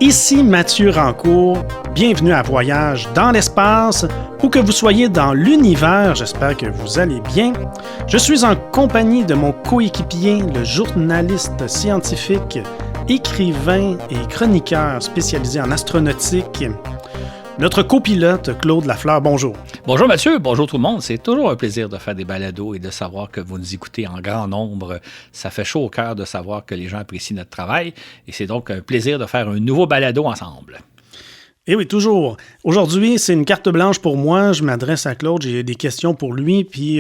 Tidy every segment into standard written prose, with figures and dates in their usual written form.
Ici Mathieu Rancourt, bienvenue à Voyage dans l'espace, où que vous soyez dans l'univers, j'espère que vous allez bien. Je suis en compagnie de mon coéquipier, le journaliste scientifique, écrivain et chroniqueur spécialisé en astronautique, notre copilote Claude Lafleur. Bonjour. Bonjour Mathieu, bonjour tout le monde. C'est toujours un plaisir de faire des balados et de savoir que vous nous écoutez en grand nombre. Ça fait chaud au cœur de savoir que les gens apprécient notre travail et c'est donc un plaisir de faire un nouveau balado ensemble. Et oui, toujours. Aujourd'hui, c'est une carte blanche pour moi. Je m'adresse à Claude, j'ai des questions pour lui. Puis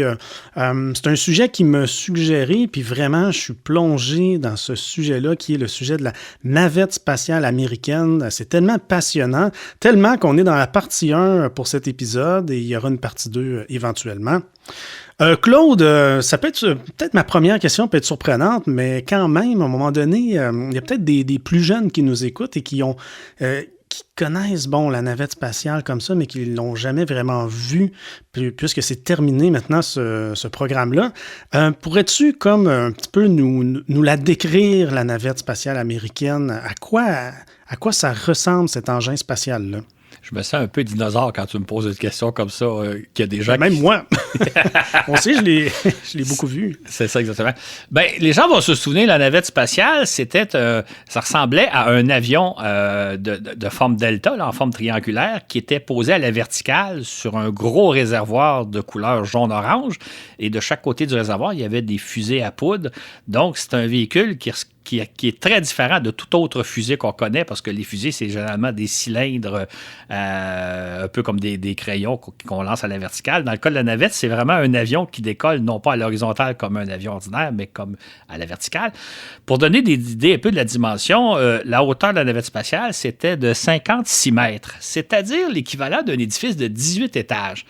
c'est un sujet qui m'a suggéré, puis vraiment, je suis plongé dans ce sujet-là, qui est le sujet de la navette spatiale américaine. C'est tellement passionnant, tellement qu'on est dans la partie 1 pour cet épisode et il y aura une partie 2 éventuellement. Claude, ça peut être peut-être ma première question peut être surprenante, mais quand même, à un moment donné, il y a peut-être des plus jeunes qui nous écoutent et qui connaissent la navette spatiale comme ça, mais qui ne l'ont jamais vraiment vue, puisque c'est terminé maintenant ce programme-là. Pourrais-tu comme un petit peu nous la décrire, la navette spatiale américaine? À quoi ça ressemble cet engin spatial-là? Je me sens un peu dinosaure quand tu me poses une question comme ça, qu'il y a des gens Même moi! On sait, je l'ai beaucoup vu. C'est ça, exactement. Bien, les gens vont se souvenir, la navette spatiale, ça ressemblait à un avion de forme delta, là, en forme triangulaire, qui était posé à la verticale sur un gros réservoir de couleur jaune-orange. Et de chaque côté du réservoir, il y avait des fusées à poudre. Donc, c'est un véhicule qui est très différent de toute autre fusée qu'on connaît, parce que les fusées, c'est généralement des cylindres un peu comme des crayons qu'on lance à la verticale. Dans le cas de la navette, c'est vraiment un avion qui décolle non pas à l'horizontale comme un avion ordinaire, mais comme à la verticale. Pour donner des idées un peu de la dimension, la hauteur de la navette spatiale, c'était de 56 mètres, c'est-à-dire l'équivalent d'un édifice de 18 étages.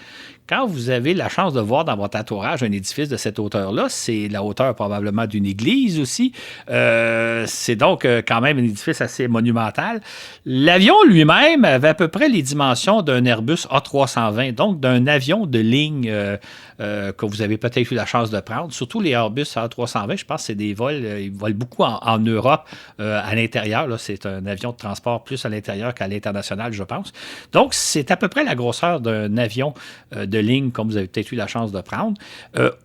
Quand vous avez la chance de voir dans votre entourage un édifice de cette hauteur-là, c'est la hauteur probablement d'une église aussi. C'est donc quand même un édifice assez monumental. L'avion lui-même avait à peu près les dimensions d'un Airbus A320, donc d'un avion de ligne que vous avez peut-être eu la chance de prendre. Surtout les Airbus A320, je pense que c'est des vols, ils volent beaucoup en Europe à l'intérieur. Là, c'est un avion de transport plus à l'intérieur qu'à l'international, je pense. Donc, c'est à peu près la grosseur d'un avion de ligne, comme vous avez peut-être eu la chance de prendre.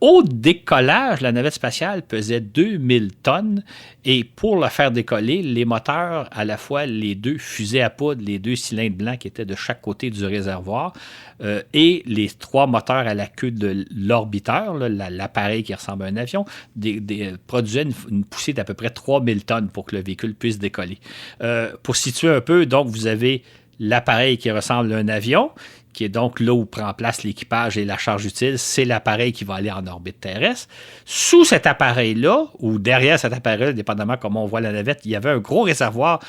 Au décollage, la navette spatiale pesait 2000 tonnes et pour la faire décoller, les moteurs, à la fois les deux fusées à poudre, les deux cylindres blancs qui étaient de chaque côté du réservoir et les trois moteurs à la queue de l'orbiteur, là, l'appareil qui ressemble à un avion, produisait une poussée d'à peu près 3000 tonnes pour que le véhicule puisse décoller. Pour situer un peu, donc, vous avez l'appareil qui ressemble à un avion, qui est donc là où prend place l'équipage et la charge utile, c'est l'appareil qui va aller en orbite terrestre. Sous cet appareil-là, ou derrière cet appareil, dépendamment comment on voit la navette, il y avait un gros réservoir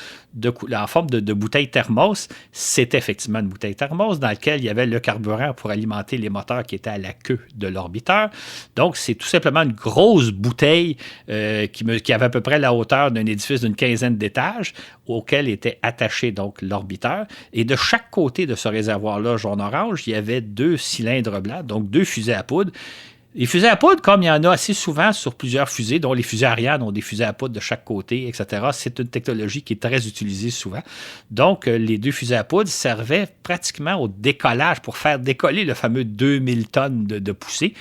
en forme de bouteille thermos. C'est effectivement une bouteille thermos dans laquelle il y avait le carburant pour alimenter les moteurs qui étaient à la queue de l'orbiteur. Donc, c'est tout simplement une grosse bouteille qui avait à peu près la hauteur d'un édifice d'une quinzaine d'étages auquel était attaché donc l'orbiteur. Et de chaque côté de ce réservoir-là, jaune-orange, il y avait deux cylindres blancs, donc deux fusées à poudre. Les fusées à poudre, comme il y en a assez souvent sur plusieurs fusées, dont les fusées Ariane ont des fusées à poudre de chaque côté, etc., c'est une technologie qui est très utilisée souvent. Donc, les deux fusées à poudre servaient pratiquement au décollage pour faire décoller le fameux 2000 tonnes de poussée.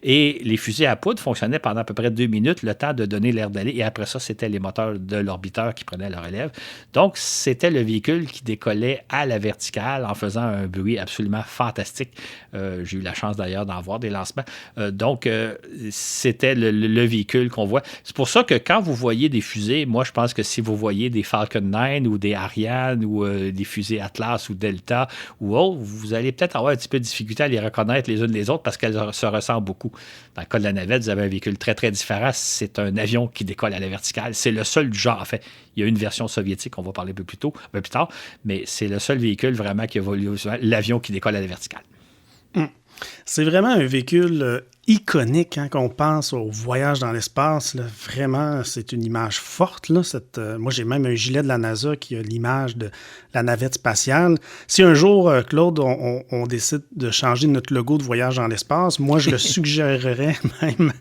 Et les fusées à poudre fonctionnaient pendant à peu près 2 minutes, le temps de donner l'air d'aller. Et après ça, c'était les moteurs de l'orbiteur qui prenaient la relève. Donc, c'était le véhicule qui décollait à la verticale en faisant un bruit absolument fantastique. J'ai eu la chance d'ailleurs d'en voir des lancements. Donc, c'était le véhicule qu'on voit. C'est pour ça que quand vous voyez des fusées, moi, je pense que si vous voyez des Falcon 9 ou des Ariane ou des fusées Atlas ou Delta ou autres, vous allez peut-être avoir un petit peu de difficulté à les reconnaître les unes les autres parce qu'elles se ressemblent beaucoup. Dans le cas de la navette, vous avez un véhicule très, très différent. C'est un avion qui décolle à la verticale. C'est le seul du genre. En fait, il y a une version soviétique, on va parler un peu plus tard, mais c'est le seul véhicule vraiment qui évolue, l'avion qui décolle à la verticale. C'est vraiment un véhicule iconique hein, quand on pense au voyage dans l'espace. Là. Vraiment, c'est une image forte. Là, moi, j'ai même un gilet de la NASA qui a l'image de la navette spatiale. Si un jour, Claude, on décide de changer notre logo de voyage dans l'espace, moi, je le suggérerais même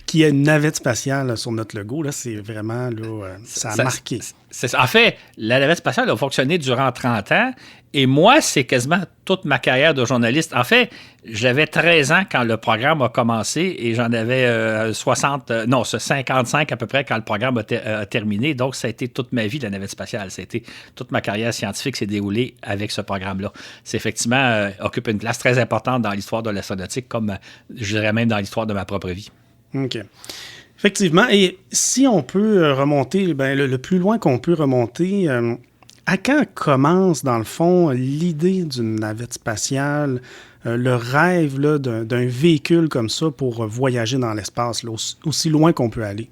qu'il y ait une navette spatiale là, sur notre logo. Là, c'est vraiment, là, ça a marqué. En fait, la navette spatiale a fonctionné durant 30 ans. Et moi, c'est quasiment toute ma carrière de journaliste. En fait, j'avais 13 ans quand le programme a commencé et j'en avais 55 à peu près quand le programme a terminé. Donc, ça a été toute ma vie, la navette spatiale. Ça a été toute ma carrière scientifique s'est déroulée avec ce programme-là. C'est effectivement occupe une place très importante dans l'histoire de l'astronautique, comme je dirais même dans l'histoire de ma propre vie. OK. Effectivement. Et si on peut remonter, le plus loin qu'on peut remonter... à quand commence, dans le fond, l'idée d'une navette spatiale, le rêve là, d'un véhicule comme ça pour voyager dans l'espace, là, aussi loin qu'on peut aller?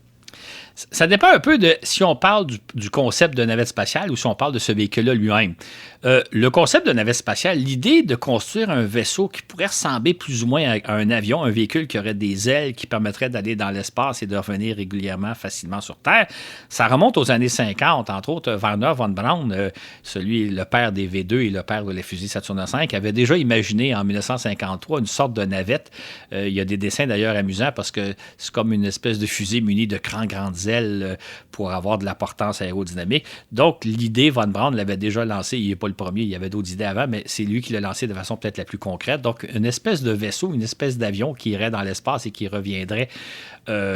Ça dépend un peu de si on parle du concept de navette spatiale ou si on parle de ce véhicule-là lui-même. Le concept de navette spatiale, l'idée de construire un vaisseau qui pourrait ressembler plus ou moins à un avion, un véhicule qui aurait des ailes qui permettrait d'aller dans l'espace et de revenir régulièrement facilement sur Terre, ça remonte aux années 50. Entre autres, Wernher von Braun, le père des V2 et le père de la fusée Saturne V, avait déjà imaginé en 1953 une sorte de navette. Il y a des dessins d'ailleurs amusants parce que c'est comme une espèce de fusée munie de grandes ailes pour avoir de la portance aérodynamique. Donc, l'idée, Von Braun l'avait déjà lancée. Il n'est pas le premier, il y avait d'autres idées avant, mais c'est lui qui l'a lancé de façon peut-être la plus concrète. Donc, une espèce de vaisseau, une espèce d'avion qui irait dans l'espace et qui reviendrait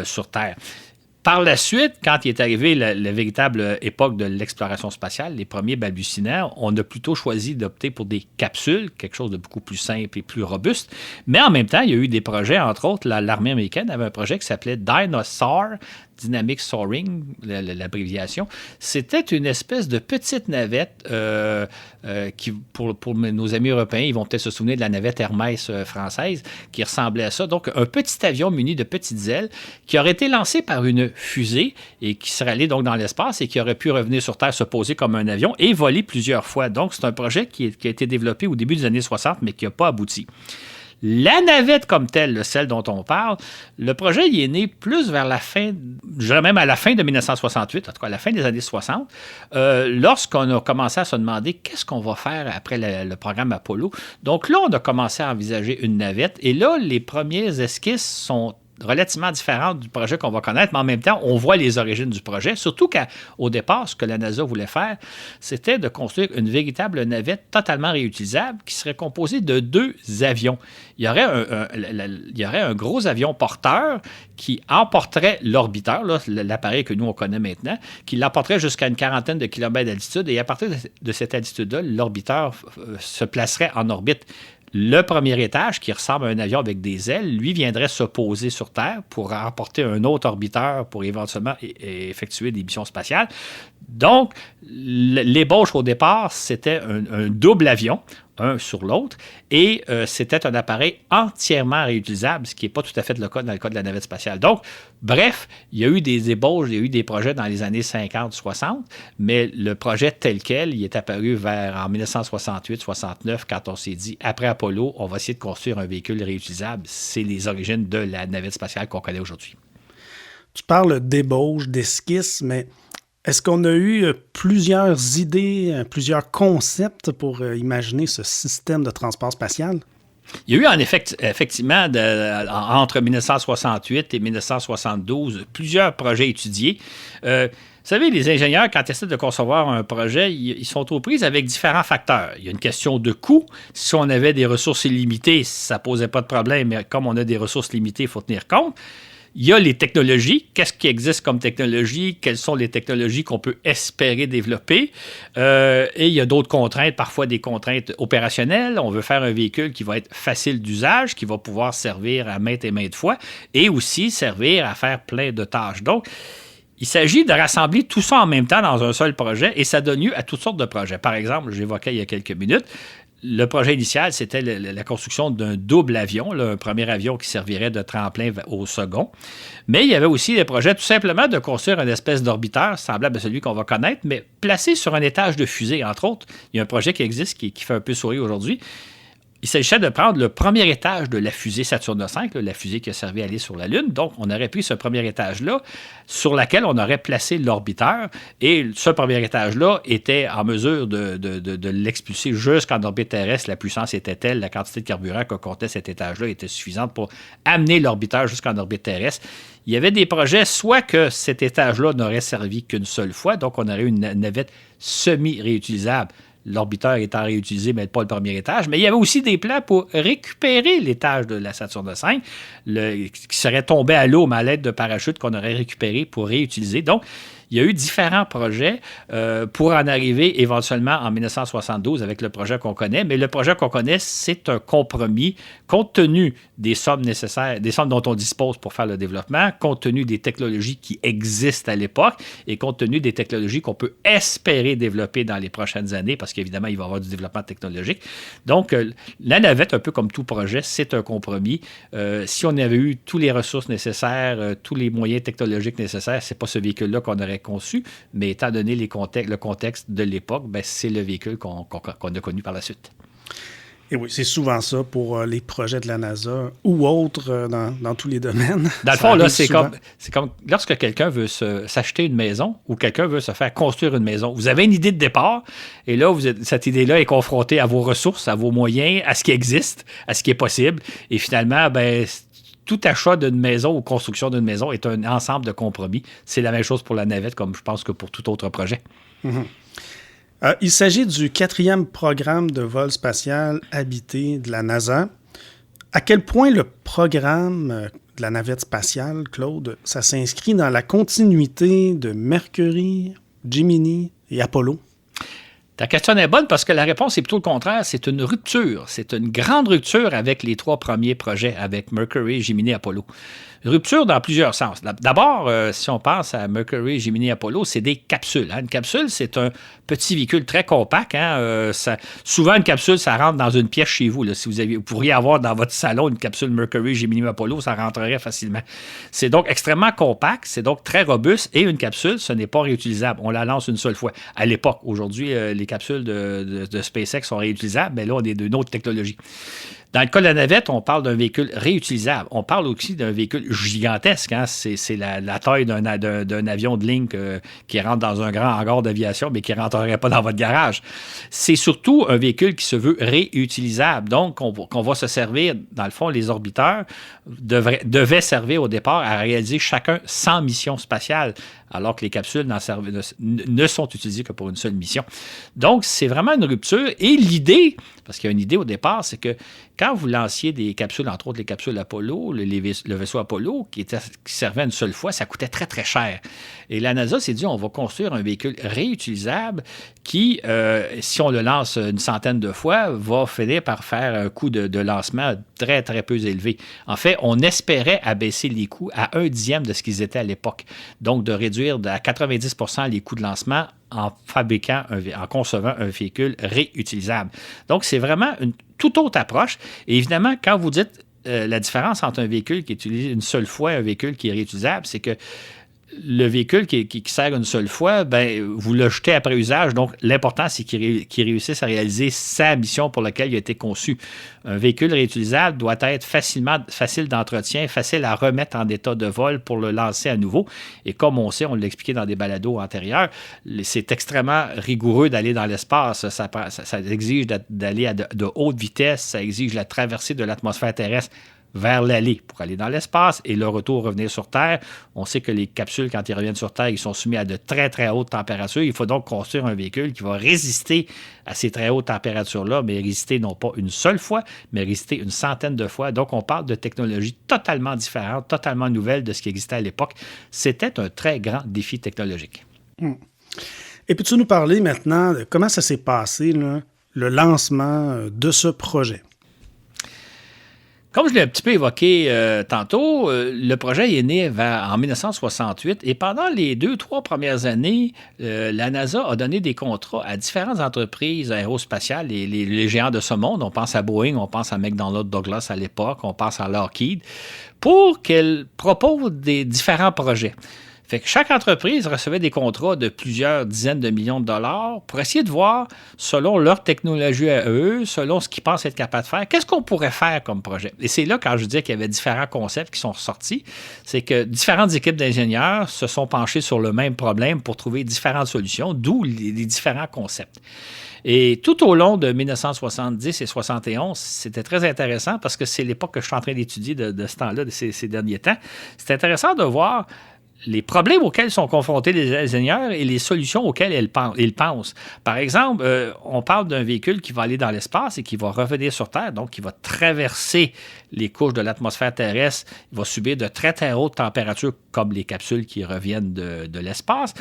sur Terre. Par la suite, quand il est arrivé la véritable époque de l'exploration spatiale, les premiers balbutiements, on a plutôt choisi d'opter pour des capsules, quelque chose de beaucoup plus simple et plus robuste. Mais en même temps, il y a eu des projets, entre autres, l'armée américaine avait un projet qui s'appelait Dinosaur, Dynamic Soaring, l'abréviation. C'était une espèce de petite navette qui, pour nos amis européens, ils vont peut-être se souvenir de la navette Hermès française qui ressemblait à ça. Donc, un petit avion muni de petites ailes qui aurait été lancé par une fusée et qui serait allé donc dans l'espace et qui aurait pu revenir sur Terre, se poser comme un avion et voler plusieurs fois. Donc, c'est un projet qui a été développé au début des années 60, mais qui n'a pas abouti. La navette comme telle, celle dont on parle, le projet il est né plus vers la fin, je dirais même à la fin de 1968, en tout cas à la fin des années 60, lorsqu'on a commencé à se demander qu'est-ce qu'on va faire après le programme Apollo. Donc là, on a commencé à envisager une navette et là, les premières esquisses sont relativement différente du projet qu'on va connaître, mais en même temps, on voit les origines du projet, surtout qu'au départ, ce que la NASA voulait faire, c'était de construire une véritable navette totalement réutilisable qui serait composée de 2 avions. Il y aurait un gros avion porteur qui emporterait l'orbiteur, là, l'appareil que nous, on connaît maintenant, qui l'emporterait jusqu'à une quarantaine de kilomètres d'altitude, et à partir de cette altitude-là, l'orbiteur se placerait en orbite. Le premier étage, qui ressemble à un avion avec des ailes, lui viendrait se poser sur Terre pour emporter un autre orbiteur pour éventuellement effectuer des missions spatiales. Donc, l'ébauche au départ, c'était un double avion, un sur l'autre, et c'était un appareil entièrement réutilisable, ce qui n'est pas tout à fait le cas dans le cas de la navette spatiale. Donc, bref, il y a eu des ébauches, il y a eu des projets dans les années 50-60, mais le projet tel quel, il est apparu en 1968-69, quand on s'est dit, après Apollo, on va essayer de construire un véhicule réutilisable. C'est les origines de la navette spatiale qu'on connaît aujourd'hui. Tu parles d'ébauche, d'esquisse, mais est-ce qu'on a eu plusieurs idées, plusieurs concepts pour imaginer ce système de transport spatial? Il y a eu en effet, effectivement, entre 1968 et 1972, plusieurs projets étudiés. Vous savez, les ingénieurs, quand ils essaient de concevoir un projet, ils sont aux prises avec différents facteurs. Il y a une question de coût. Si on avait des ressources illimitées, ça ne posait pas de problème, mais comme on a des ressources limitées, il faut tenir compte. Il y a les technologies. Qu'est-ce qui existe comme technologie? Quelles sont les technologies qu'on peut espérer développer? Et il y a d'autres contraintes, parfois des contraintes opérationnelles. On veut faire un véhicule qui va être facile d'usage, qui va pouvoir servir à maintes et maintes fois, et aussi servir à faire plein de tâches. Donc, il s'agit de rassembler tout ça en même temps dans un seul projet, et ça donne lieu à toutes sortes de projets. Par exemple, j'évoquais il y a quelques minutes, le projet initial, c'était la construction d'un double avion, là, un premier avion qui servirait de tremplin au second. Mais il y avait aussi des projets tout simplement de construire une espèce d'orbiteur semblable à celui qu'on va connaître, mais placé sur un étage de fusée, entre autres. Il y a un projet qui existe qui fait un peu sourire aujourd'hui. Il s'agissait de prendre le premier étage de la fusée Saturne V, la fusée qui a servi à aller sur la Lune. Donc, on aurait pris ce premier étage-là sur lequel on aurait placé l'orbiteur. Et ce premier étage-là était en mesure de l'expulser jusqu'en orbite terrestre. La puissance était telle, la quantité de carburant que comptait cet étage-là était suffisante pour amener l'orbiteur jusqu'en orbite terrestre. Il y avait des projets, soit que cet étage-là n'aurait servi qu'une seule fois, donc on aurait une navette semi-réutilisable. L'orbiteur étant réutilisé, mais pas le premier étage. Mais il y avait aussi des plans pour récupérer l'étage de la Saturne V, qui serait tombé à l'eau, mais à l'aide de parachutes qu'on aurait récupéré pour réutiliser. Donc, il y a eu différents projets pour en arriver éventuellement en 1972 avec le projet qu'on connaît. Mais le projet qu'on connaît, c'est un compromis compte tenu des sommes nécessaires, des sommes dont on dispose pour faire le développement, compte tenu des technologies qui existent à l'époque et compte tenu des technologies qu'on peut espérer développer dans les prochaines années, parce qu'évidemment, il va y avoir du développement technologique. Donc, la navette, un peu comme tout projet, c'est un compromis. Si on avait eu toutes les ressources nécessaires, tous les moyens technologiques nécessaires, c'est pas ce véhicule-là qu'on aurait conçu, mais étant donné le contexte de l'époque, ben, c'est le véhicule qu'on a connu par la suite. Et oui, c'est souvent ça pour les projets de la NASA ou autres dans tous les domaines. Dans le fond, là, c'est comme lorsque quelqu'un veut s'acheter une maison ou quelqu'un veut se faire construire une maison. Vous avez une idée de départ et là, cette idée-là est confrontée à vos ressources, à vos moyens, à ce qui existe, à ce qui est possible. Et finalement, ben, tout achat d'une maison ou construction d'une maison est un ensemble de compromis. C'est la même chose pour la navette, comme je pense que pour tout autre projet. Mm-hmm. Il s'agit du 4e programme de vol spatial habité de la NASA. À quel point le programme de la navette spatiale, Claude, ça s'inscrit dans la continuité de Mercury, Gemini et Apollo? Ta question est bonne parce que la réponse est plutôt le contraire. C'est une rupture. C'est une grande rupture avec les 3 premiers projets, avec Mercury, Gemini, Apollo. Rupture dans plusieurs sens. D'abord, si on pense à Mercury, Gemini, Apollo, c'est des capsules. Une capsule, c'est un petit véhicule très compact. Souvent, une capsule, ça rentre dans une pièce chez vous. Là. Si vous pourriez avoir dans votre salon une capsule Mercury, Gemini, Apollo, ça rentrerait facilement. C'est donc extrêmement compact, c'est donc très robuste. Et une capsule, ce n'est pas réutilisable. On la lance une seule fois. À l'époque, aujourd'hui, les capsules de SpaceX sont réutilisables, mais là, on est d'une autre technologie. Dans le cas de la navette, on parle d'un véhicule réutilisable. On parle aussi d'un véhicule gigantesque. C'est la taille d'un avion de ligne qui rentre dans un grand hangar d'aviation, mais qui ne rentrerait pas dans votre garage. C'est surtout un véhicule qui se veut réutilisable. Donc, qu'on va se servir, dans le fond, les orbiteurs devaient servir au départ à réaliser chacun 100 missions spatiales, alors que les capsules ne sont utilisées que pour une seule mission. Donc, c'est vraiment une rupture. Et l'idée, parce qu'il y a une idée au départ, c'est que quand vous lanciez des capsules, entre autres les capsules Apollo, le vaisseau Apollo, qui servait une seule fois, ça coûtait très, très cher. Et la NASA s'est dit, on va construire un véhicule réutilisable qui, si on le lance une centaine de fois, va finir par faire un coût de lancement très, très peu élevé. En fait, on espérait abaisser les coûts à 1/10 de ce qu'ils étaient à l'époque. Donc, de réduire à 90 % les coûts de lancement en concevant un véhicule réutilisable. Donc, c'est vraiment une toute autre approche. Et évidemment, quand vous dites la différence entre un véhicule qui est utilisé une seule fois et un véhicule qui est réutilisable, c'est que le véhicule qui sert une seule fois, ben, vous le jetez après usage. Donc, l'important, c'est qu'il réussisse à réaliser sa mission pour laquelle il a été conçu. Un véhicule réutilisable doit être facile d'entretien, facile à remettre en état de vol pour le lancer à nouveau. Et comme on sait, on l'a expliqué dans des balados antérieurs, c'est extrêmement rigoureux d'aller dans l'espace. Ça exige d'aller à de haute vitesse, ça exige la traversée de l'atmosphère terrestre vers l'aller pour aller dans l'espace et le retour revenir sur Terre. On sait que les capsules, quand ils reviennent sur Terre, ils sont soumis à de très, très hautes températures. Il faut donc construire un véhicule qui va résister à ces très hautes températures-là, mais résister non pas une seule fois, mais résister une centaine de fois. Donc, on parle de technologies totalement différentes, totalement nouvelles de ce qui existait à l'époque. C'était un très grand défi technologique. Et peux-tu nous parler maintenant de comment ça s'est passé, là, le lancement de ce projet? Comme je l'ai un petit peu évoqué tantôt, le projet est né en 1968 et pendant les 2-3 premières années, la NASA a donné des contrats à différentes entreprises aérospatiales, les géants de ce monde. On pense à Boeing, on pense à McDonnell Douglas à l'époque, on pense à Lockheed, pour qu'elles proposent des différents projets. Fait que chaque entreprise recevait des contrats de plusieurs dizaines de millions de dollars pour essayer de voir, selon leur technologie à eux, selon ce qu'ils pensent être capables de faire, qu'est-ce qu'on pourrait faire comme projet. Et c'est là, quand je disais qu'il y avait différents concepts qui sont ressortis, c'est que différentes équipes d'ingénieurs se sont penchées sur le même problème pour trouver différentes solutions, d'où les différents concepts. Et tout au long de 1970 et 71, c'était très intéressant parce que c'est l'époque que je suis en train d'étudier de ce temps-là, de ces derniers temps. C'est intéressant de voir les problèmes auxquels sont confrontés les ingénieurs et les solutions auxquelles ils pensent. Par exemple, on parle d'un véhicule qui va aller dans l'espace et qui va revenir sur Terre, donc qui va traverser les couches de l'atmosphère terrestre. Il va subir de très, très hautes températures comme les capsules qui reviennent de l'espace.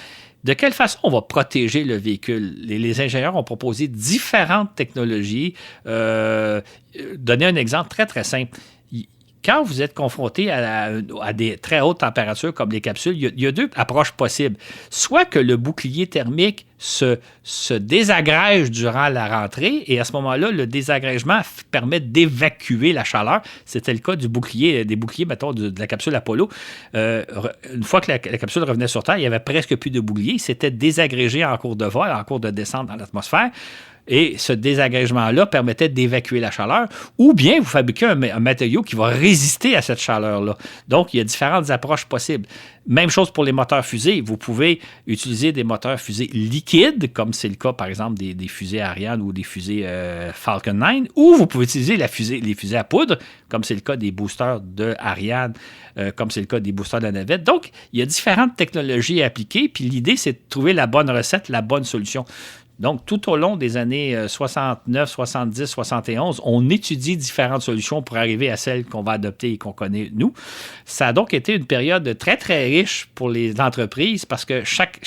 De quelle façon on va protéger le véhicule? Les ingénieurs ont proposé différentes technologies. Donner un exemple très, très simple. Quand vous êtes confronté à des très hautes températures comme les capsules, il y a deux approches possibles. Soit que le bouclier thermique se désagrège durant la rentrée et à ce moment-là, le désagrègement permet d'évacuer la chaleur. C'était le cas des boucliers, mettons, de la capsule Apollo. Une fois que la capsule revenait sur Terre, il n'y avait presque plus de bouclier. Il s'était désagrégé en cours de vol, en cours de descente dans l'atmosphère. Et ce désagrégement-là permettait d'évacuer la chaleur, ou bien vous fabriquez un matériau qui va résister à cette chaleur-là. Donc, il y a différentes approches possibles. Même chose pour les moteurs fusées. Vous pouvez utiliser des moteurs fusées liquides, comme c'est le cas, par exemple, des fusées Ariane ou des fusées Falcon 9, ou vous pouvez utiliser les fusées à poudre, comme c'est le cas des boosters de Ariane, comme c'est le cas des boosters de la navette. Donc, il y a différentes technologies à appliquer, puis l'idée, c'est de trouver la bonne recette, la bonne solution. Donc, tout au long des années 69, 70, 71, on étudie différentes solutions pour arriver à celles qu'on va adopter et qu'on connaît, nous. Ça a donc été une période très, très riche pour les entreprises parce que chaque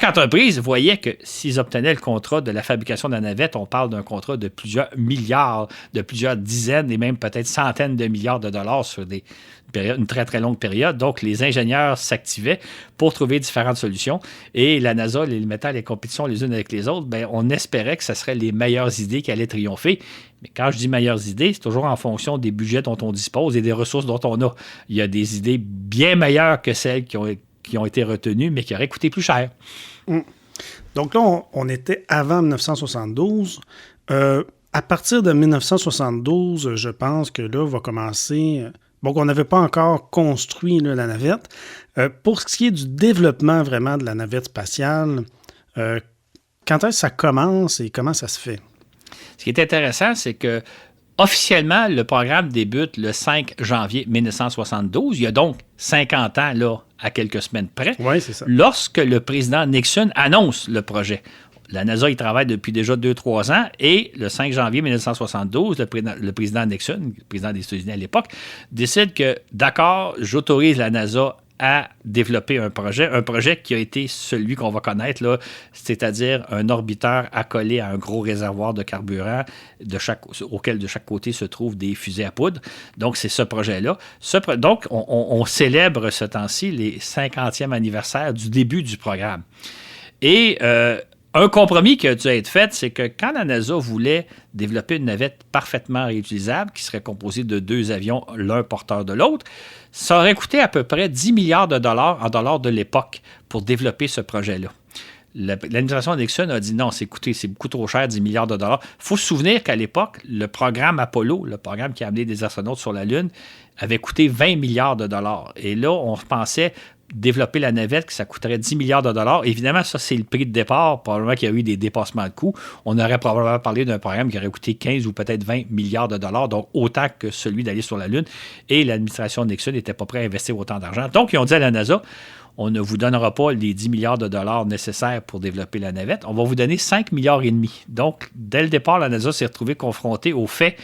entreprise voyait que s'ils obtenaient le contrat de la fabrication de la navette, on parle d'un contrat de plusieurs milliards, de plusieurs dizaines et même peut-être centaines de milliards de dollars sur une très, très longue période. Donc, les ingénieurs s'activaient pour trouver différentes solutions. Et la NASA les mettait les compétitions les unes avec les autres. Bien, on espérait que ce seraient les meilleures idées qui allaient triompher. Mais quand je dis meilleures idées, c'est toujours en fonction des budgets dont on dispose et des ressources dont on a. Il y a des idées bien meilleures que celles qui ont été retenues, mais qui auraient coûté plus cher. Donc là, on était avant 1972. À partir de 1972, je pense que là, va commencer... Donc, on n'avait pas encore construit là, la navette. Pour ce qui est du développement vraiment de la navette spatiale, quand est-ce que ça commence et comment ça se fait? Ce qui est intéressant, c'est que officiellement, le programme débute le 5 janvier 1972. Il y a donc 50 ans, là, à quelques semaines près. Oui, c'est ça. Lorsque le président Nixon annonce le projet. La NASA y travaille depuis déjà 2-3 ans et le 5 janvier 1972, le président Nixon, le président des États-Unis à l'époque, décide que, d'accord, j'autorise la NASA à développer un projet qui a été celui qu'on va connaître, là, c'est-à-dire un orbiteur accolé à un gros réservoir de carburant auquel de chaque côté se trouvent des fusées à poudre. Donc, c'est ce projet-là. Donc, on célèbre ce temps-ci les 50e anniversaire du début du programme. Et... un compromis qui a dû être fait, c'est que quand la NASA voulait développer une navette parfaitement réutilisable, qui serait composée de 2 avions, l'un porteur de l'autre, ça aurait coûté à peu près 10 milliards de dollars en dollars de l'époque pour développer ce projet-là. L'administration Nixon a dit non, c'est beaucoup trop cher, 10 milliards de dollars. Il faut se souvenir qu'à l'époque, le programme Apollo, le programme qui a amené des astronautes sur la Lune, avait coûté 20 milliards de dollars. Et là, on pensait développer la navette, que ça coûterait 10 milliards de dollars. Évidemment, ça, c'est le prix de départ. Probablement qu'il y a eu des dépassements de coûts. On aurait probablement parlé d'un programme qui aurait coûté 15 ou peut-être 20 milliards de dollars, donc autant que celui d'aller sur la Lune. Et l'administration Nixon n'était pas prête à investir autant d'argent. Donc, ils ont dit à la NASA, on ne vous donnera pas les 10 milliards de dollars nécessaires pour développer la navette. On va vous donner 5 milliards et demi. Donc, dès le départ, la NASA s'est retrouvée confrontée au fait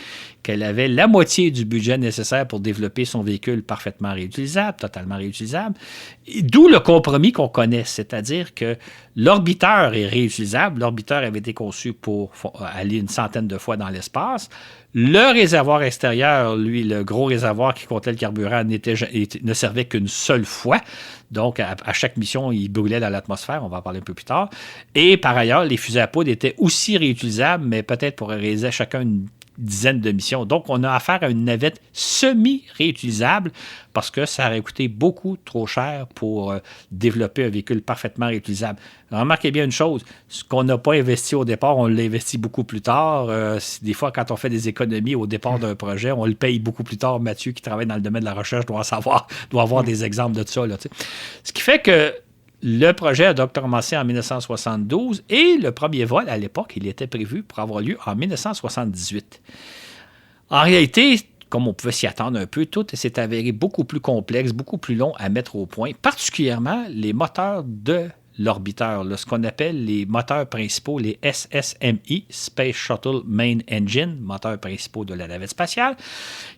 qu'elle avait la moitié du budget nécessaire pour développer son véhicule parfaitement réutilisable, totalement réutilisable. D'où le compromis qu'on connaît, c'est-à-dire que l'orbiteur est réutilisable. L'orbiteur avait été conçu pour aller une centaine de fois dans l'espace. Le réservoir extérieur, lui, le gros réservoir qui contenait le carburant, ne servait qu'une seule fois. Donc, à chaque mission, il brûlait dans l'atmosphère. On va en parler un peu plus tard. Et par ailleurs, les fusées à poudre étaient aussi réutilisables, mais peut-être pour réaliser chacun une dizaines de missions. Donc, on a affaire à une navette semi-réutilisable parce que ça aurait coûté beaucoup trop cher pour développer un véhicule parfaitement réutilisable. Remarquez bien une chose, ce qu'on n'a pas investi au départ, on l'investit beaucoup plus tard. Des fois, quand on fait des économies au départ d'un projet, on le paye beaucoup plus tard. Mathieu, qui travaille dans le domaine de la recherche, doit avoir des exemples de ça. Là, ce qui fait que le projet a donc commencé en 1972 et le premier vol, à l'époque, il était prévu pour avoir lieu en 1978. En réalité, comme on pouvait s'y attendre un peu, tout s'est avéré beaucoup plus complexe, beaucoup plus long à mettre au point, particulièrement les moteurs de l'orbiteur, là, ce qu'on appelle les moteurs principaux, les SSMI, Space Shuttle Main Engine, moteurs principaux de la navette spatiale,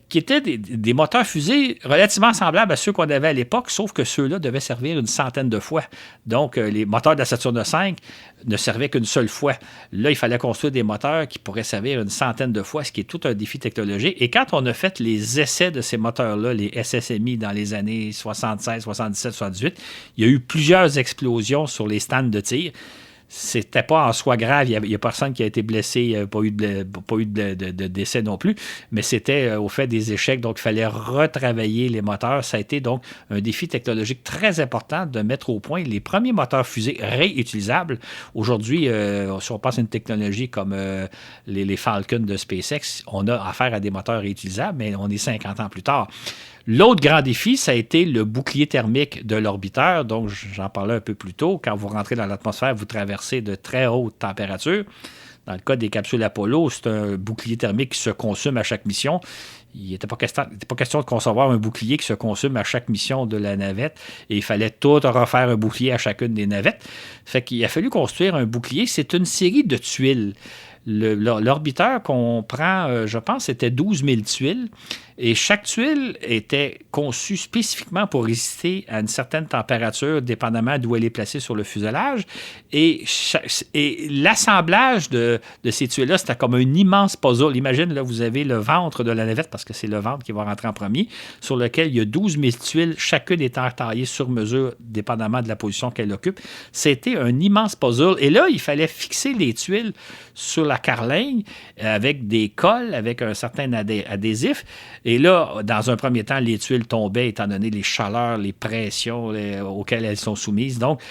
qui étaient des moteurs fusées relativement semblables à ceux qu'on avait à l'époque, sauf que ceux-là devaient servir une centaine de fois. Donc, les moteurs de la Saturne V ne servaient qu'une seule fois. Là, il fallait construire des moteurs qui pourraient servir une centaine de fois, ce qui est tout un défi technologique. Et quand on a fait les essais de ces moteurs-là, les SSMI, dans les années 76, 77, 78, il y a eu plusieurs explosions sur les stands de tir. C'était pas en soi grave, il n'y a personne qui a été blessé, il n'y a pas eu de décès non plus, mais c'était au fait des échecs, donc il fallait retravailler les moteurs. Ça a été donc un défi technologique très important de mettre au point les premiers moteurs fusées réutilisables. Aujourd'hui, si on passe à une technologie comme les Falcon de SpaceX, on a affaire à des moteurs réutilisables, mais on est 50 ans plus tard. L'autre grand défi, ça a été le bouclier thermique de l'orbiteur. Donc, j'en parlais un peu plus tôt. Quand vous rentrez dans l'atmosphère, vous traversez de très hautes températures. Dans le cas des capsules Apollo, c'est un bouclier thermique qui se consomme à chaque mission. Il n'était pas question de concevoir un bouclier qui se consomme à chaque mission de la navette et il fallait tout refaire un bouclier à chacune des navettes. Fait qu'il a fallu construire un bouclier. C'est une série de tuiles. L'orbiteur qu'on prend, je pense, c'était 12 000 tuiles. Et chaque tuile était conçue spécifiquement pour résister à une certaine température, dépendamment d'où elle est placée sur le fuselage. Et l'assemblage de ces tuiles-là, c'était comme un immense puzzle. Imagine, là, vous avez le ventre de la navette, parce que c'est le ventre qui va rentrer en premier, sur lequel il y a 12 000 tuiles, chacune étant taillée sur mesure, dépendamment de la position qu'elle occupe. C'était un immense puzzle. Et là, il fallait fixer les tuiles sur la carlingue avec des colles, avec un certain adhésif. Et là, dans un premier temps, les tuiles tombaient étant donné les chaleurs, les pressions auxquelles elles sont soumises. Donc,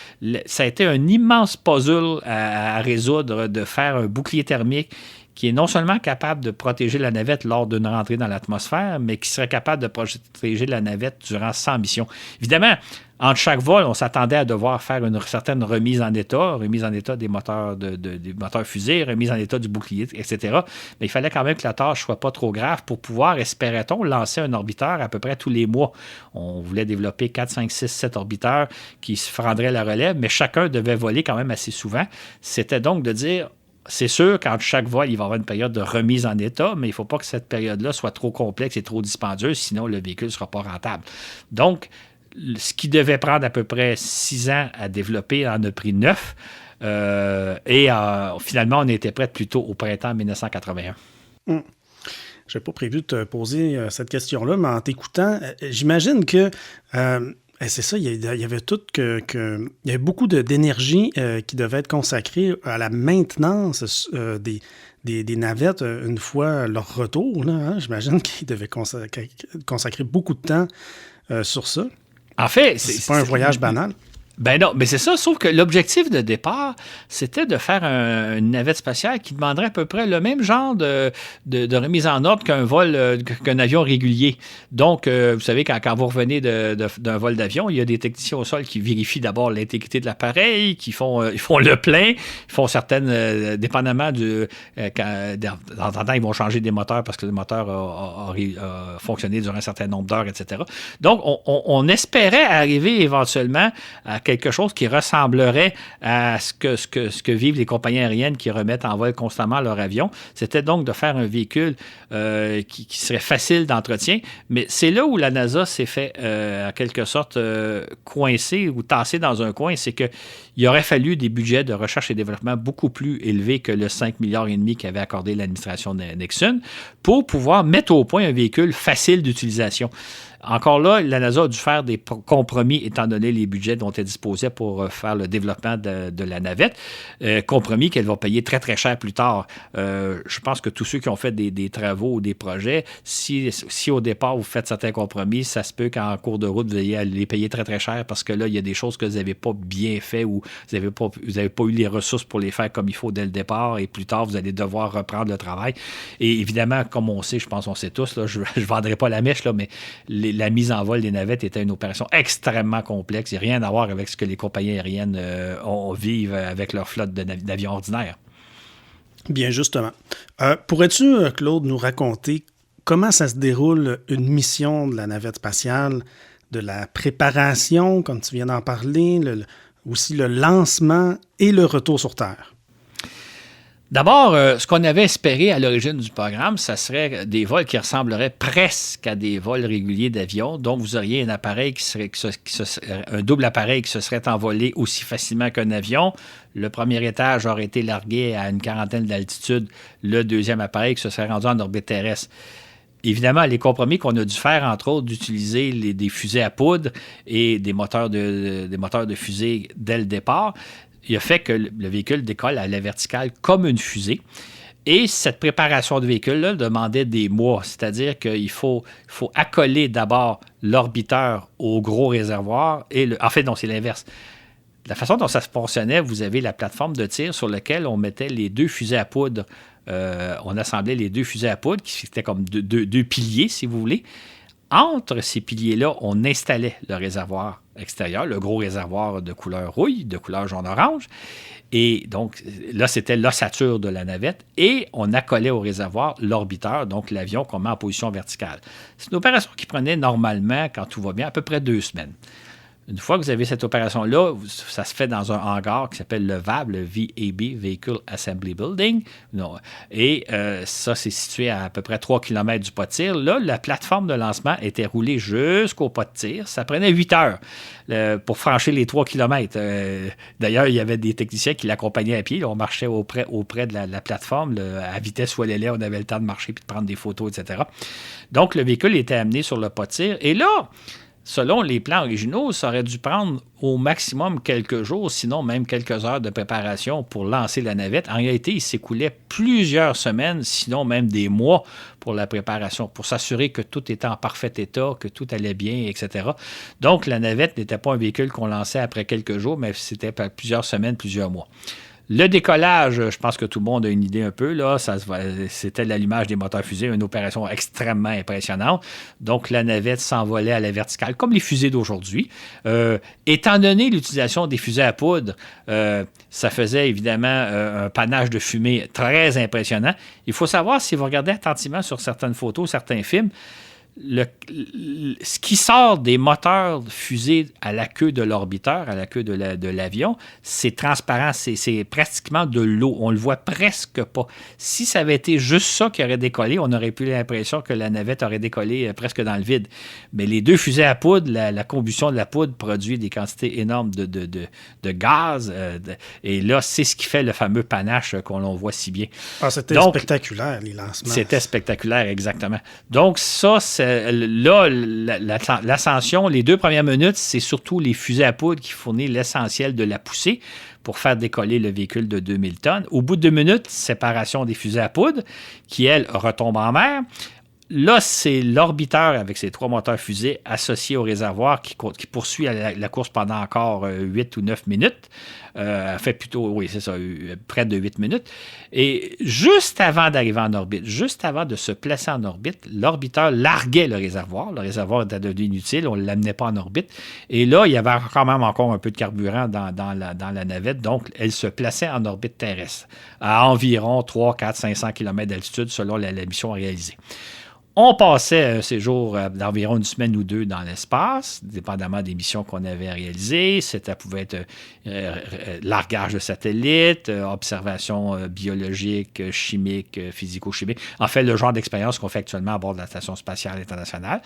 ça a été un immense puzzle à résoudre, de faire un bouclier thermique qui est non seulement capable de protéger la navette lors d'une rentrée dans l'atmosphère, mais qui serait capable de protéger la navette durant 100 missions. Évidemment, entre chaque vol, on s'attendait à devoir faire une certaine remise en état des moteurs, des moteurs fusées, remise en état du bouclier, etc. Mais il fallait quand même que la tâche ne soit pas trop grave pour pouvoir, espérait-on, lancer un orbiteur à peu près tous les mois. On voulait développer 4, 5, 6, 7 orbiteurs qui se prendraient la relève, mais chacun devait voler quand même assez souvent. C'était donc de dire... C'est sûr qu'entre chaque vol, il va y avoir une période de remise en état, mais il ne faut pas que cette période-là soit trop complexe et trop dispendieuse, sinon le véhicule ne sera pas rentable. Donc, ce qui devait prendre à peu près 6 ans à développer en a pris 9. Finalement, on était prêt plutôt au printemps 1981. Je n'avais pas prévu de te poser cette question-là, mais en t'écoutant, j'imagine que... c'est ça, il y avait tout il y avait beaucoup d'énergie qui devait être consacrée à la maintenance des navettes une fois leur retour. Là, hein? J'imagine qu'ils devaient consacrer beaucoup de temps sur ça. En fait, c'est pas un voyage banal. Ben non, mais c'est ça, sauf que l'objectif de départ, c'était de faire une navette spatiale qui demanderait à peu près le même genre de remise en ordre qu'un avion régulier. Donc, vous savez, quand vous revenez d'un vol d'avion, il y a des techniciens au sol qui vérifient d'abord l'intégrité de l'appareil, ils font le plein, ils font certaines, dépendamment de temps en temps, ils vont changer des moteurs parce que le moteur a fonctionné durant un certain nombre d'heures, etc. Donc, on espérait arriver éventuellement à quelque chose qui ressemblerait à ce que vivent les compagnies aériennes qui remettent en vol constamment leur avion. C'était donc de faire un véhicule qui serait facile d'entretien, mais c'est là où la NASA s'est fait, en quelque sorte, coincer ou tasser dans un coin, c'est qu'il aurait fallu des budgets de recherche et développement beaucoup plus élevés que le 5,5 milliards qu'avait accordé l'administration Nixon pour pouvoir mettre au point un véhicule facile d'utilisation. Encore là, la NASA a dû faire des compromis étant donné les budgets dont elle disposait pour faire le développement de la navette. Compromis qu'elle va payer très, très cher plus tard. Je pense que tous ceux qui ont fait des travaux ou des projets, si au départ vous faites certains compromis, ça se peut qu'en cours de route, vous ayez à les payer très, très cher parce que là, il y a des choses que vous n'avez pas bien fait ou vous n'avez pas eu les ressources pour les faire comme il faut dès le départ et plus tard, vous allez devoir reprendre le travail. Et évidemment, comme on sait, je pense qu'on sait tous, là, je ne vendrai pas la mèche, là, mais la mise en vol des navettes était une opération extrêmement complexe. Il n'y a rien à voir avec ce que les compagnies aériennes vivent avec leur flotte d'avions ordinaires. Bien, justement. Pourrais-tu, Claude, nous raconter comment ça se déroule une mission de la navette spatiale, de la préparation, comme tu viens d'en parler, aussi le lancement et le retour sur Terre? D'abord, ce qu'on avait espéré à l'origine du programme, ça serait des vols qui ressembleraient presque à des vols réguliers d'avion. Donc, vous auriez un appareil un double appareil qui se serait envolé aussi facilement qu'un avion. Le premier étage aurait été largué à une quarantaine d'altitude. Le deuxième appareil qui se serait rendu en orbite terrestre. Évidemment, les compromis qu'on a dû faire, entre autres, d'utiliser des fusées à poudre et des moteurs de fusée dès le départ, il a fait que le véhicule décolle à la verticale comme une fusée. Et cette préparation de véhicule-là demandait des mois. C'est-à-dire qu'il faut accoler d'abord l'orbiteur au gros réservoir. En fait, non, c'est l'inverse. La façon dont ça se fonctionnait, vous avez la plateforme de tir sur laquelle on mettait les deux fusées à poudre. On assemblait les deux fusées à poudre, qui étaient comme deux piliers, si vous voulez. Entre ces piliers-là, on installait le réservoir extérieur, le gros réservoir de couleur rouille, de couleur jaune-orange. Et donc, là, c'était l'ossature de la navette. Et on accolait au réservoir l'orbiteur, donc l'avion qu'on met en position verticale. C'est une opération qui prenait normalement, quand tout va bien, à peu près 2 semaines. Une fois que vous avez cette opération-là, ça se fait dans un hangar qui s'appelle le VAB, le VAB, Vehicle Assembly Building. Et ça, c'est situé à peu près 3 km du pas de tir. Là, la plateforme de lancement était roulée jusqu'au pas de tir. Ça prenait 8 heures pour franchir les 3 km. D'ailleurs, il y avait des techniciens qui l'accompagnaient à pied. Là, on marchait auprès de la plateforme. À vitesse où elle allait, on avait le temps de marcher puis de prendre des photos, etc. Donc, le véhicule était amené sur le pas de tir. Et là, selon les plans originaux, ça aurait dû prendre au maximum quelques jours, sinon même quelques heures de préparation pour lancer la navette. En réalité, il s'écoulait plusieurs semaines, sinon même des mois pour la préparation, pour s'assurer que tout était en parfait état, que tout allait bien, etc. Donc, la navette n'était pas un véhicule qu'on lançait après quelques jours, mais c'était plusieurs semaines, plusieurs mois. Le décollage, je pense que tout le monde a une idée un peu, là, c'était l'allumage des moteurs fusées, une opération extrêmement impressionnante. Donc, la navette s'envolait à la verticale, comme les fusées d'aujourd'hui. Étant donné l'utilisation des fusées à poudre, ça faisait évidemment un panache de fumée très impressionnant. Il faut savoir, si vous regardez attentivement sur certaines photos, certains films, ce qui sort des moteurs fusés à la queue de l'orbiteur, à la queue de l'avion, c'est transparent, c'est pratiquement de l'eau. On le voit presque pas. Si ça avait été juste ça qui aurait décollé, on aurait pu l'impression que la navette aurait décollé presque dans le vide. Mais les deux fusées à poudre, la combustion de la poudre produit des quantités énormes de gaz. Et là, c'est ce qui fait le fameux panache qu'on voit si bien. Ah, c'était spectaculaire, les lancements. C'était spectaculaire, exactement. Donc, ça, là, l'ascension, les 2 premières minutes, c'est surtout les fusées à poudre qui fournissent l'essentiel de la poussée pour faire décoller le véhicule de 2000 tonnes. Au bout de 2 minutes, séparation des fusées à poudre qui, elles, retombent en mer. Là, c'est l'orbiteur avec ses 3 moteurs fusées associés au réservoir qui poursuit la course pendant encore 8 ou 9 minutes. Fait plutôt, oui, c'est ça, près de 8 minutes. Et juste avant d'arriver en orbite, juste avant de se placer en orbite, l'orbiteur larguait le réservoir. Le réservoir était devenu inutile, on ne l'amenait pas en orbite. Et là, il y avait quand même encore un peu de carburant dans la navette, donc elle se plaçait en orbite terrestre à environ 3, 4, 500 km d'altitude selon la mission réalisée. On passait un séjour d'environ 1 semaine ou 2 dans l'espace, dépendamment des missions qu'on avait réalisées. Ça pouvait être largage de satellites, observation biologique, chimique, physico-chimique. En fait, le genre d'expérience qu'on fait actuellement à bord de la Station spatiale internationale.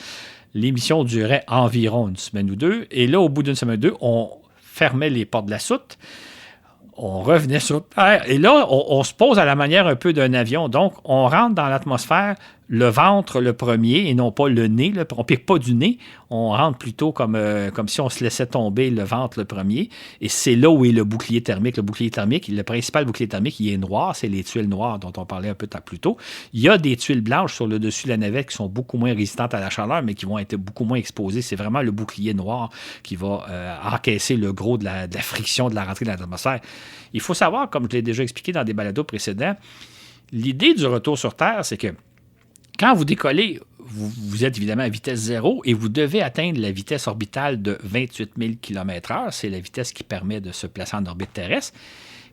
Les missions duraient environ 1 semaine ou 2. Et là, au bout d'1 semaine ou 2, on fermait les portes de la soute. On revenait sur Terre. Et là, on se pose à la manière un peu d'un avion. Donc, on rentre dans l'atmosphère le ventre le premier et non pas le nez. Là. On ne pique pas du nez, on rentre plutôt comme si on se laissait tomber le ventre le premier. Et c'est là où est le bouclier thermique. Le bouclier thermique, le principal bouclier thermique, il est noir, c'est les tuiles noires dont on parlait un peu plus tôt. Il y a des tuiles blanches sur le dessus de la navette qui sont beaucoup moins résistantes à la chaleur, mais qui vont être beaucoup moins exposées. C'est vraiment le bouclier noir qui va encaisser le gros de la friction de la rentrée dans l'atmosphère. Il faut savoir, comme je l'ai déjà expliqué dans des balados précédents, l'idée du retour sur Terre, c'est que quand vous décollez, vous êtes évidemment à vitesse zéro et vous devez atteindre la vitesse orbitale de 28 000 km/h. C'est la vitesse qui permet de se placer en orbite terrestre.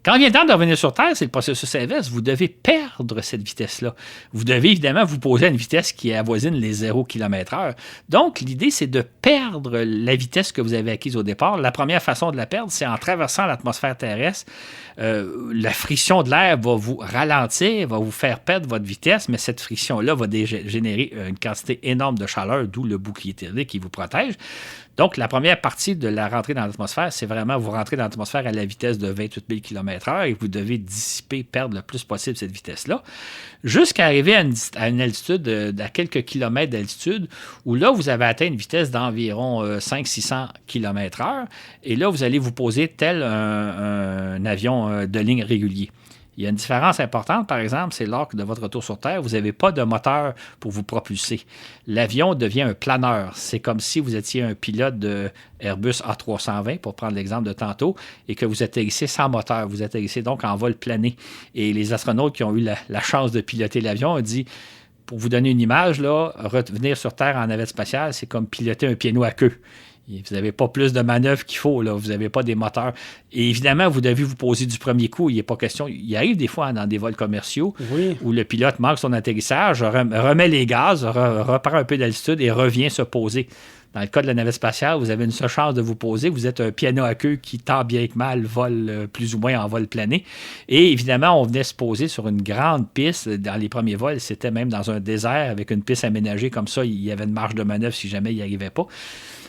Quand vient le temps de revenir sur Terre, c'est le processus inverse. Vous devez perdre cette vitesse-là. Vous devez évidemment vous poser à une vitesse qui avoisine les 0 km/h. Donc, l'idée, c'est de perdre la vitesse que vous avez acquise au départ. La première façon de la perdre, c'est en traversant l'atmosphère terrestre. La friction de l'air va vous ralentir, va vous faire perdre votre vitesse, mais cette friction-là va générer une quantité énorme de chaleur, d'où le bouclier thermique qui vous protège. Donc, la première partie de la rentrée dans l'atmosphère, c'est vraiment vous rentrez dans l'atmosphère à la vitesse de 28 000 km/h et vous devez dissiper, perdre le plus possible cette vitesse-là, jusqu'à arriver à une altitude, à quelques kilomètres d'altitude, où là, vous avez atteint une vitesse d'environ 500-600 km/h. Et là, vous allez vous poser tel un avion de ligne régulier. Il y a une différence importante, par exemple, c'est lors de votre retour sur Terre, vous n'avez pas de moteur pour vous propulser. L'avion devient un planeur. C'est comme si vous étiez un pilote de Airbus A320, pour prendre l'exemple de tantôt, et que vous atterrissez sans moteur. Vous atterrissez donc en vol plané. Et les astronautes qui ont eu la chance de piloter l'avion ont dit, pour vous donner une image, là, revenir sur Terre en navette spatiale, c'est comme piloter un piano à queue. Vous n'avez pas plus de manœuvres qu'il faut, là. Vous n'avez pas des moteurs. Et évidemment, vous devez vous poser du premier coup. Il n'est pas question. Il arrive des fois dans des vols commerciaux où le pilote manque son atterrissage, remet les gaz, reprend un peu d'altitude et revient se poser. Dans le cas de la navette spatiale, vous avez une seule chance de vous poser. Vous êtes un piano à queue qui, tant bien que mal, vole plus ou moins en vol plané. Et évidemment, on venait se poser sur une grande piste. Dans les premiers vols, c'était même dans un désert avec une piste aménagée. Comme ça, il y avait une marge de manœuvre si jamais il n'y arrivait pas.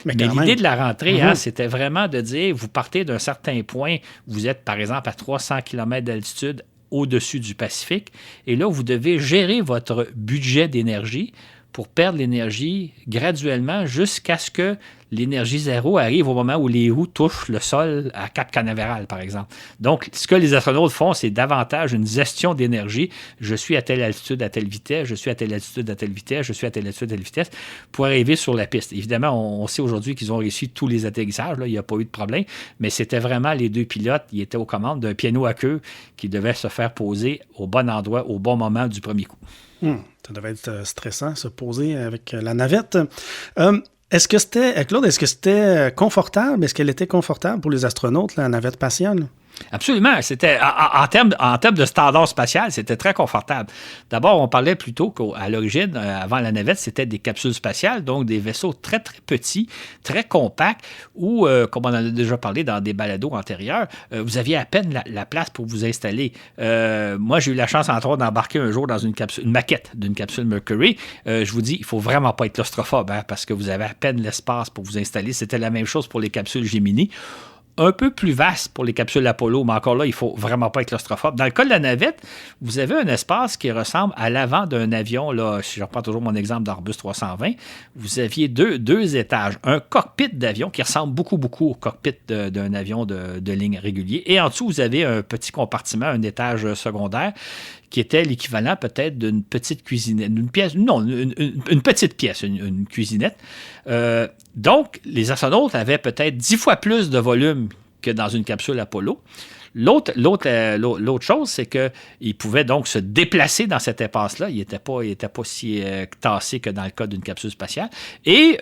Mais l'idée de la rentrée, c'était vraiment de dire, vous partez d'un certain point, vous êtes par exemple à 300 km d'altitude au-dessus du Pacifique, et là, vous devez gérer votre budget d'énergie pour perdre l'énergie graduellement jusqu'à ce que l'énergie zéro arrive au moment où les roues touchent le sol à Cap Canaveral, par exemple. Donc, ce que les astronautes font, c'est davantage une gestion d'énergie. Je suis à telle altitude, à telle vitesse, je suis à telle altitude, à telle vitesse, je suis à telle altitude, à telle vitesse, pour arriver sur la piste. Évidemment, on sait aujourd'hui qu'ils ont réussi tous les atterrissages, là, il n'y a pas eu de problème, mais c'était vraiment les deux pilotes, ils étaient aux commandes d'un piano à queue qui devait se faire poser au bon endroit, au bon moment du premier coup. Ça devait être stressant, se poser avec la navette. Est-ce que c'était confortable? Est-ce qu'elle était confortable pour les astronautes, la navette spatiale? Absolument. C'était, en termes de standard spatial, c'était très confortable. D'abord, on parlait plutôt qu'à l'origine, avant la navette, c'était des capsules spatiales, donc des vaisseaux très, très petits, très compacts, où, comme on en a déjà parlé dans des balados antérieurs, vous aviez à peine la place pour vous installer. Moi, j'ai eu la chance, entre autres, d'embarquer un jour dans une maquette d'une capsule Mercury. Je vous dis, il ne faut vraiment pas être claustrophobe, parce que vous avez à peine l'espace pour vous installer. C'était la même chose pour les capsules Gemini. Un peu plus vaste pour les capsules Apollo, mais encore là, il ne faut vraiment pas être claustrophobe. Dans le cas de la navette, vous avez un espace qui ressemble à l'avant d'un avion. Là, si je reprends toujours mon exemple d'Airbus 320, vous aviez deux étages. Un cockpit d'avion qui ressemble beaucoup au cockpit d'un avion de ligne régulier. Et en dessous, vous avez un petit compartiment, un étage secondaire, qui était l'équivalent peut-être d'une petite cuisinette, une petite pièce, une cuisinette. Donc, les astronautes avaient peut-être 10 fois plus de volume que dans une capsule Apollo. L'autre chose, c'est qu'ils pouvaient donc se déplacer dans cet espace-là. Il n'était pas si tassé que dans le cas d'une capsule spatiale. Et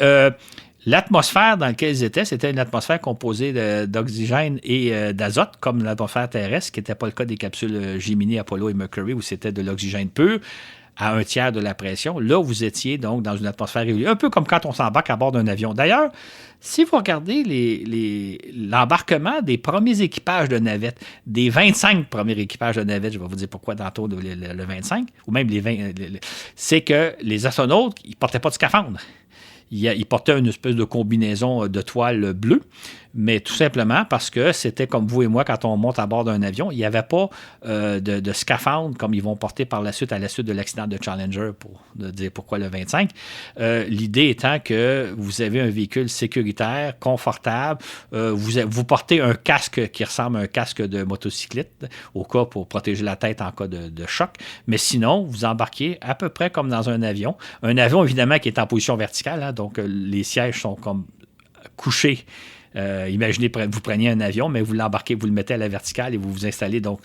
l'atmosphère dans laquelle ils étaient, c'était une atmosphère composée d'oxygène et d'azote, comme l'atmosphère terrestre, ce qui n'était pas le cas des capsules Gemini, Apollo et Mercury, où c'était de l'oxygène pur à 1/3 de la pression. Là, vous étiez donc dans une atmosphère régulière, un peu comme quand on s'embarque à bord d'un avion. D'ailleurs, si vous regardez l'embarquement des premiers équipages de navettes, des 25 premiers équipages de navettes, je vais vous dire pourquoi tantôt le 25, ou même les 20, c'est que les astronautes, ils ne portaient pas de scaphandre. Il portait une espèce de combinaison de toile bleue, mais tout simplement parce que c'était comme vous et moi quand on monte à bord d'un avion. Il n'y avait pas de scaphandre comme ils vont porter par la suite à la suite de l'accident de Challenger, pour dire pourquoi le 25. L'idée étant que vous avez un véhicule sécuritaire, confortable, vous portez un casque qui ressemble à un casque de motocycliste, au cas pour protéger la tête en cas de choc, mais sinon, vous embarquez à peu près comme dans un avion. Un avion, évidemment, qui est en position verticale, hein, donc les sièges sont comme couchés. Imaginez, vous preniez un avion, mais vous l'embarquez, vous le mettez à la verticale et vous vous installez. Donc,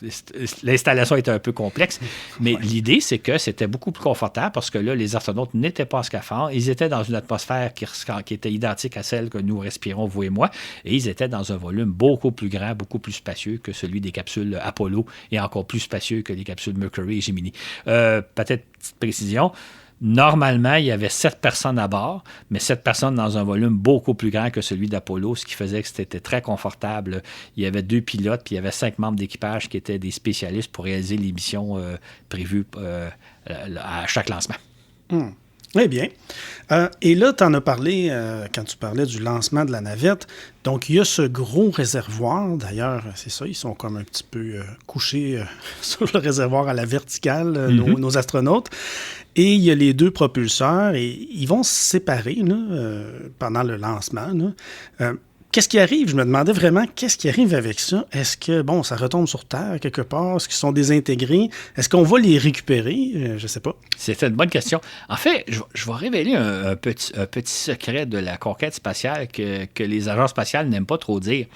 l'installation était un peu complexe. Mais l'idée, c'est que c'était beaucoup plus confortable parce que là, les astronautes n'étaient pas en scaphandre. Ils étaient dans une atmosphère qui était identique à celle que nous respirons, vous et moi. Et ils étaient dans un volume beaucoup plus grand, beaucoup plus spacieux que celui des capsules Apollo et encore plus spacieux que les capsules Mercury et Gemini. Peut-être petite précision. Normalement, il y avait 7 personnes à bord, mais 7 personnes dans un volume beaucoup plus grand que celui d'Apollo, ce qui faisait que c'était très confortable. Il y avait 2 pilotes, puis il y avait 5 membres d'équipage qui étaient des spécialistes pour réaliser les missions prévues à chaque lancement. Eh bien. Et là, tu en as parlé quand tu parlais du lancement de la navette. Donc, il y a ce gros réservoir. D'ailleurs, c'est ça, ils sont comme un petit peu couchés sur le réservoir à la verticale, nos astronautes. Et il y a les 2 propulseurs et ils vont se séparer là, pendant le lancement. Là. Qu'est-ce qui arrive? Je me demandais vraiment, qu'est-ce qui arrive avec ça? Est-ce que, ça retombe sur Terre quelque part? Est-ce qu'ils sont désintégrés? Est-ce qu'on va les récupérer? Je ne sais pas. C'était une bonne question. En fait, je vais révéler un petit secret de la conquête spatiale que les agences spatiales n'aiment pas trop dire.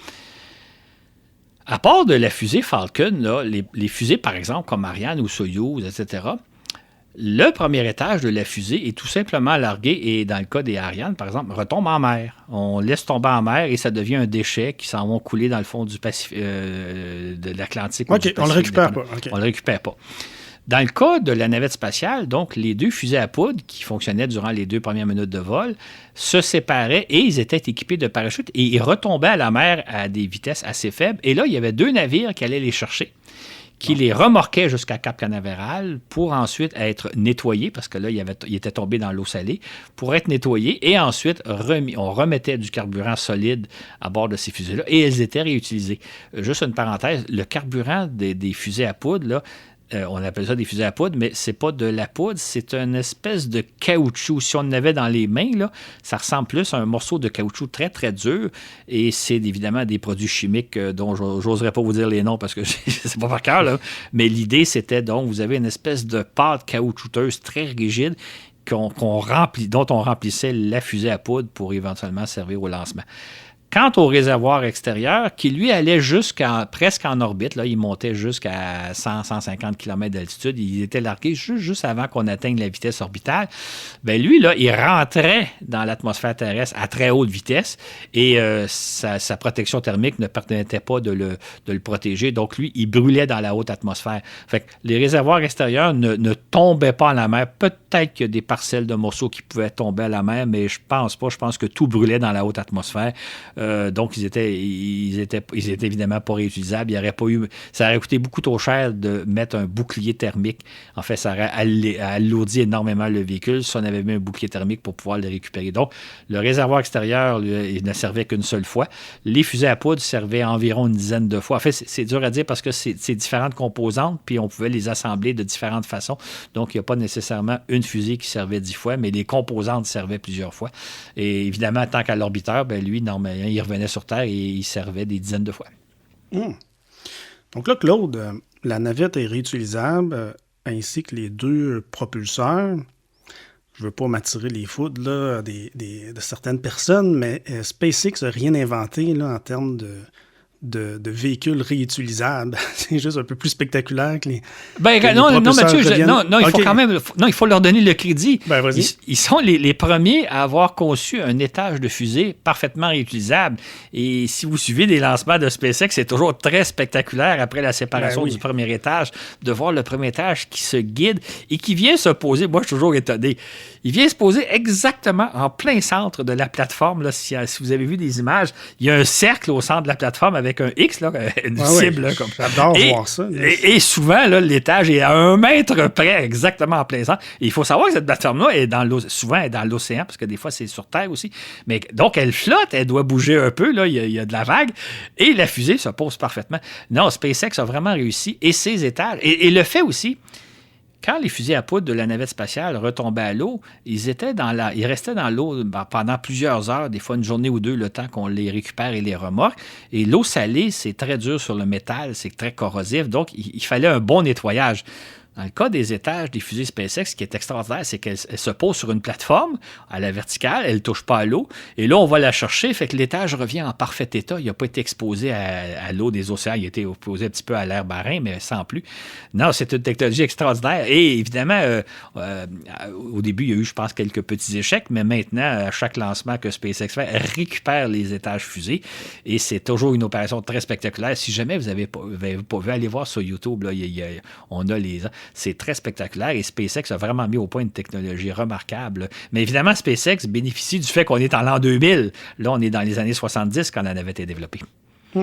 À part de la fusée Falcon, là, les fusées, par exemple, comme Ariane ou Soyouz, etc., le premier étage de la fusée est tout simplement largué et, dans le cas des Ariane, par exemple, retombe en mer. On laisse tomber en mer et ça devient un déchet qui s'en va couler dans le fond du de l'Atlantique. OK, on ne le récupère pas. Okay. On ne le récupère pas. Dans le cas de la navette spatiale, donc, les 2 fusées à poudre qui fonctionnaient durant les 2 premières minutes de vol se séparaient et ils étaient équipés de parachutes et ils retombaient à la mer à des vitesses assez faibles. Et là, il y avait 2 navires qui allaient les chercher, qui les remorquaient jusqu'à Cap Canaveral pour ensuite être nettoyés, parce que là, il était tombé dans l'eau salée, pour être nettoyés, et ensuite, on remettait du carburant solide à bord de ces fusées-là, et elles étaient réutilisées. Juste une parenthèse, le carburant des fusées à poudre, là, on appelle ça des fusées à poudre, mais c'est pas de la poudre, c'est une espèce de caoutchouc. Si on en avait dans les mains, là, ça ressemble plus à un morceau de caoutchouc très, très dur. Et c'est évidemment des produits chimiques dont j'oserais pas vous dire les noms parce que c'est pas par cœur, là. Mais l'idée, c'était donc, vous avez une espèce de pâte caoutchouteuse très rigide dont on remplissait la fusée à poudre pour éventuellement servir au lancement. Quant au réservoir extérieur, qui lui allait presque en orbite, là, il montait jusqu'à 100-150 km d'altitude, il était largué juste avant qu'on atteigne la vitesse orbitale, bien lui, là, il rentrait dans l'atmosphère terrestre à très haute vitesse et sa protection thermique ne permettait pas de le protéger. Donc lui, il brûlait dans la haute atmosphère. Fait que les réservoirs extérieurs ne tombaient pas à la mer. Peut-être qu'il y a des parcelles de morceaux qui pouvaient tomber à la mer, mais je pense pas. Je pense que tout brûlait dans la haute atmosphère. Donc, ils étaient évidemment pas réutilisables. Ça aurait coûté beaucoup trop cher de mettre un bouclier thermique. En fait, ça aurait alourdi énormément le véhicule si on avait mis un bouclier thermique pour pouvoir le récupérer. Donc, le réservoir extérieur, il ne servait qu'une seule fois. Les fusées à poudre servaient environ une dizaine de fois. En fait, c'est dur à dire parce que c'est différentes composantes, puis on pouvait les assembler de différentes façons. Donc, il n'y a pas nécessairement une fusée qui servait 10 fois, mais les composantes servaient plusieurs fois. Et évidemment, tant qu'à l'orbiteur, ben lui, normalement, il revenait sur Terre et il servait des dizaines de fois. Donc là, Claude, la navette est réutilisable, ainsi que les 2 propulseurs. Je ne veux pas m'attirer les foudres là, de certaines personnes, mais SpaceX n'a rien inventé là, en termes de véhicules réutilisables. C'est juste un peu plus spectaculaire que les. Non, Mathieu, il faut quand même. Non, il faut leur donner le crédit. Vas-y. Ils sont les premiers à avoir conçu un étage de fusée parfaitement réutilisable. Et si vous suivez des lancements de SpaceX, c'est toujours très spectaculaire après la séparation du premier étage, de voir le premier étage qui se guide et qui vient se poser. Moi, je suis toujours étonné. Il vient se poser exactement en plein centre de la plateforme. Là, si vous avez vu des images, il y a un cercle au centre de la plateforme avec avec un X, là, une Ah cible. oui, Là, comme... J'adore voir ça. Et souvent, là, l'étage est à 1 mètre près, exactement en plein centre. Et il faut savoir que cette plateforme-là est souvent elle est dans l'océan, parce que des fois, c'est sur Terre aussi. Mais donc, elle flotte, elle doit bouger un peu, là, il y a de la vague, et la fusée se pose parfaitement. Non, SpaceX a vraiment réussi, et ses étages, et le fait aussi, quand les fusées à poudre de la navette spatiale retombaient à l'eau, ils restaient dans l'eau pendant plusieurs heures, des fois une journée ou deux, le temps qu'on les récupère et les remorque. Et l'eau salée, c'est très dur sur le métal, c'est très corrosif, donc il fallait un bon nettoyage. Dans le cas des étages des fusées SpaceX, ce qui est extraordinaire, c'est qu'elle se pose sur une plateforme à la verticale, elle ne touche pas à l'eau, et là, on va la chercher, fait que l'étage revient en parfait état. Il n'a pas été exposé à l'eau des océans, il a été exposé un petit peu à l'air marin, mais sans plus. Non, c'est une technologie extraordinaire. Et évidemment, au début, il y a eu, je pense, quelques petits échecs, mais maintenant, à chaque lancement que SpaceX fait, elle récupère les étages fusées, et c'est toujours une opération très spectaculaire. Si jamais vous n'avez pas vu, allez voir sur YouTube, là, on a les... C'est très spectaculaire et SpaceX a vraiment mis au point une technologie remarquable. Mais évidemment, SpaceX bénéficie du fait qu'on est en l'an 2000. Là, on est dans les années 70 quand la navette est développée. Je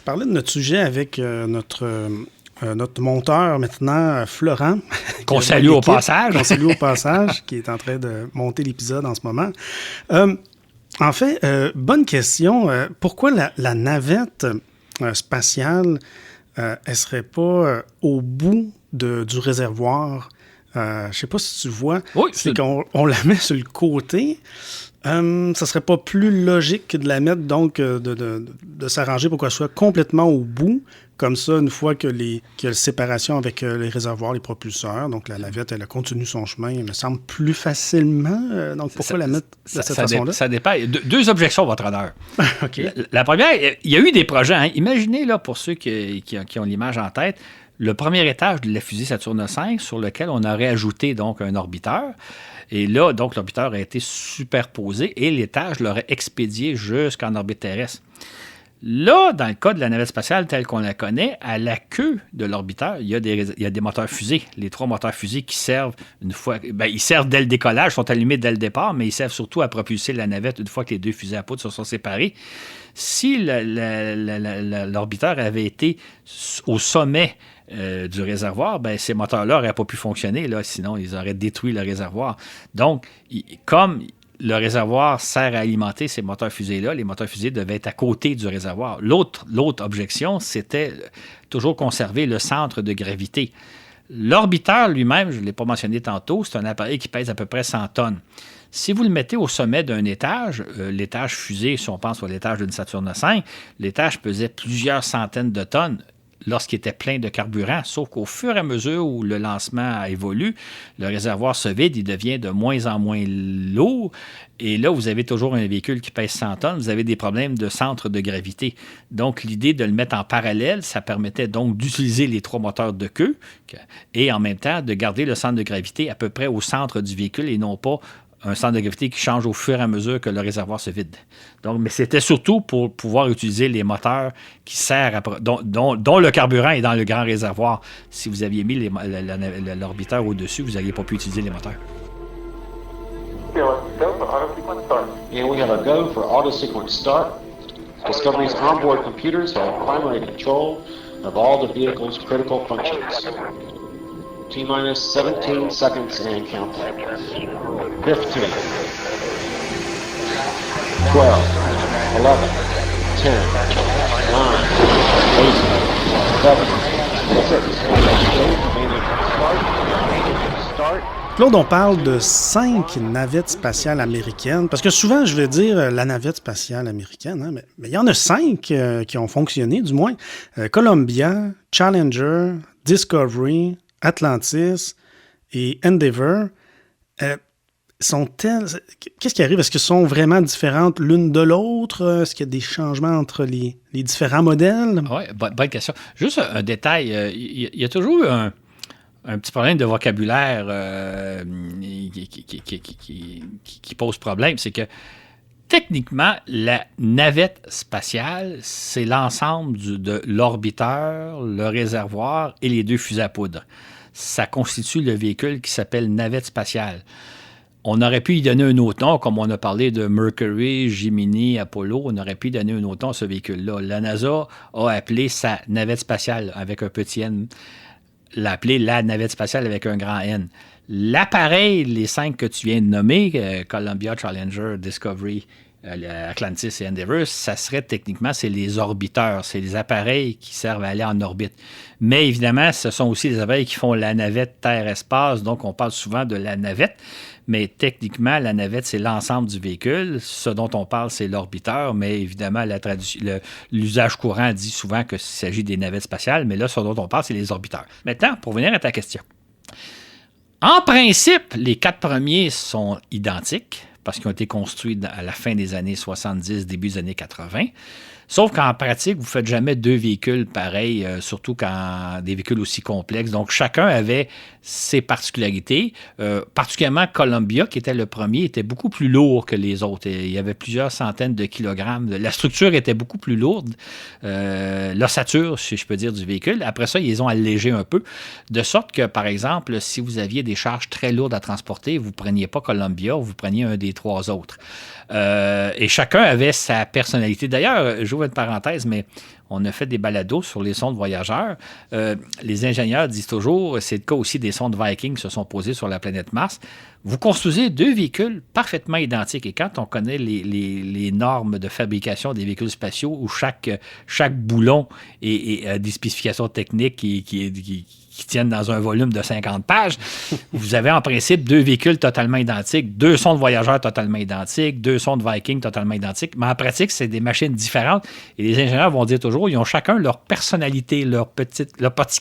parlais de notre sujet avec notre monteur maintenant, Florent. Qu'on salue au passage. Qu'on salue au passage, qui est en train de monter l'épisode en ce moment. En fait, bonne question. Pourquoi la navette spatiale, elle serait pas au bout du réservoir? Je sais pas si tu vois. Oui, c'est qu'on la met sur le côté. Ça serait pas plus logique que de la mettre, donc, de s'arranger pour qu'elle soit complètement au bout. Comme ça, une fois qu'il y a la séparation avec les réservoirs, les propulseurs, donc la navette, elle a continué son chemin, il me semble, plus facilement. Donc, pourquoi la mettre de cette façon-là? Ça dépend. Deux objections, votre honneur. OK. La première, il y a eu des projets. Hein. Imaginez, là, pour ceux qui ont l'image en tête, le premier étage de la fusée Saturne V sur lequel on aurait ajouté donc un orbiteur. Et là, donc, l'orbiteur a été superposé et l'étage l'aurait expédié jusqu'en orbite terrestre. Là, dans le cas de la navette spatiale telle qu'on la connaît, à la queue de l'orbiteur, il y a des moteurs fusées. Les 3 moteurs fusées qui servent une fois... ils servent dès le décollage, sont allumés dès le départ, mais ils servent surtout à propulser la navette une fois que les 2 fusées à poudre se sont séparées. Si l'orbiteur avait été au sommet du réservoir, ces moteurs-là n'auraient pas pu fonctionner, là, sinon ils auraient détruit le réservoir. Donc, comme le réservoir sert à alimenter ces moteurs fusées-là, les moteurs fusées devaient être à côté du réservoir. L'autre objection, c'était toujours conserver le centre de gravité. L'orbiteur lui-même, je ne l'ai pas mentionné tantôt, c'est un appareil qui pèse à peu près 100 tonnes. Si vous le mettez au sommet d'un étage, l'étage fusée, si on pense à l'étage d'une Saturne V, l'étage pesait plusieurs centaines de tonnes lorsqu'il était plein de carburant, sauf qu'au fur et à mesure où le lancement évolue, le réservoir se vide, il devient de moins en moins lourd, et là, vous avez toujours un véhicule qui pèse 100 tonnes, vous avez des problèmes de centre de gravité. Donc, l'idée de le mettre en parallèle, ça permettait donc d'utiliser les 3 moteurs de queue, et en même temps, de garder le centre de gravité à peu près au centre du véhicule, et non pas un centre de gravité qui change au fur et à mesure que le réservoir se vide. Donc, mais c'était surtout pour pouvoir utiliser les moteurs qui servent dont le carburant est dans le grand réservoir. Si vous aviez mis l'orbiteur au-dessus, vous n'auriez pas pu utiliser les moteurs. And we have a go for auto sequence start. Discovery's onboard computers have primary control of all the vehicle's critical functions. T-minus 17 seconds and counting. 15, 12, 11, 10, 9, 8, 7, 6. Claude, on parle de 5 navettes spatiales américaines, parce que souvent, je vais dire la navette spatiale américaine, hein, mais il y en a 5 qui ont fonctionné, du moins. Columbia, Challenger, Discovery, Atlantis et Endeavour. Qu'est-ce qui arrive? Est-ce qu'elles sont vraiment différentes l'une de l'autre? Est-ce qu'il y a des changements entre les différents modèles? Oui, bonne question. Juste un détail. Il y a toujours eu un petit problème de vocabulaire qui pose problème. C'est que techniquement, la navette spatiale, c'est l'ensemble de l'orbiteur, le réservoir et les 2 fusées à poudre. Ça constitue le véhicule qui s'appelle navette spatiale. On aurait pu y donner un autre nom, comme on a parlé de Mercury, Gemini, Apollo. On aurait pu y donner un autre nom à ce véhicule-là. La NASA a appelé sa navette spatiale avec un petit N, l'a appelé la navette spatiale avec un grand N. L'appareil, les 5 que tu viens de nommer, Columbia, Challenger, Discovery, Atlantis et Endeavour, ça serait techniquement, c'est les orbiteurs, c'est les appareils qui servent à aller en orbite. Mais évidemment, ce sont aussi les appareils qui font la navette Terre-Espace, donc on parle souvent de la navette, mais techniquement, la navette, c'est l'ensemble du véhicule. Ce dont on parle, c'est l'orbiteur, mais évidemment, l'usage courant dit souvent qu'il s'agit des navettes spatiales, mais là, ce dont on parle, c'est les orbiteurs. Maintenant, pour venir à ta question. En principe, les 4 premiers sont identiques, parce qu'ils ont été construits à la fin des années 70, début des années 80. Sauf qu'en pratique, vous ne faites jamais 2 véhicules pareils, surtout quand des véhicules aussi complexes. Donc, chacun avait ses particularités. Particulièrement Columbia, qui était le premier, était beaucoup plus lourd que les autres. Il y avait plusieurs centaines de kilogrammes. La structure était beaucoup plus lourde. L'ossature, si je peux dire, du véhicule. Après ça, ils les ont allégé un peu. De sorte que, par exemple, si vous aviez des charges très lourdes à transporter, vous ne preniez pas Columbia, vous preniez un des 3 autres. Et chacun avait sa personnalité. D'ailleurs, j'ouvre une parenthèse, mais on a fait des balados sur les sondes voyageurs. Les ingénieurs disent toujours, c'est le cas aussi des sondes Viking qui se sont posées sur la planète Mars. Vous construisez 2 véhicules parfaitement identiques. Et quand on connaît les normes de fabrication des véhicules spatiaux, où chaque boulon a des spécifications techniques qui tiennent dans un volume de 50 pages, vous avez en principe 2 véhicules totalement identiques, 2 sondes voyageurs totalement identiques, 2 sondes Viking totalement identiques, mais en pratique, c'est des machines différentes et les ingénieurs vont dire toujours, ils ont chacun leur personnalité, leur petit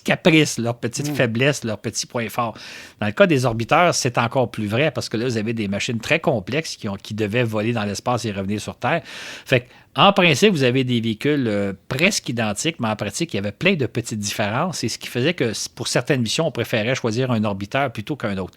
caprice, leur petite faiblesse, leurs petits points forts. Dans le cas des orbiteurs, c'est encore plus vrai parce que là, vous avez des machines très complexes qui devaient voler dans l'espace et revenir sur Terre. Fait que, en principe, vous avez des véhicules presque identiques, mais en pratique, il y avait plein de petites différences. Et ce qui faisait que pour certaines missions, on préférait choisir un orbiteur plutôt qu'un autre.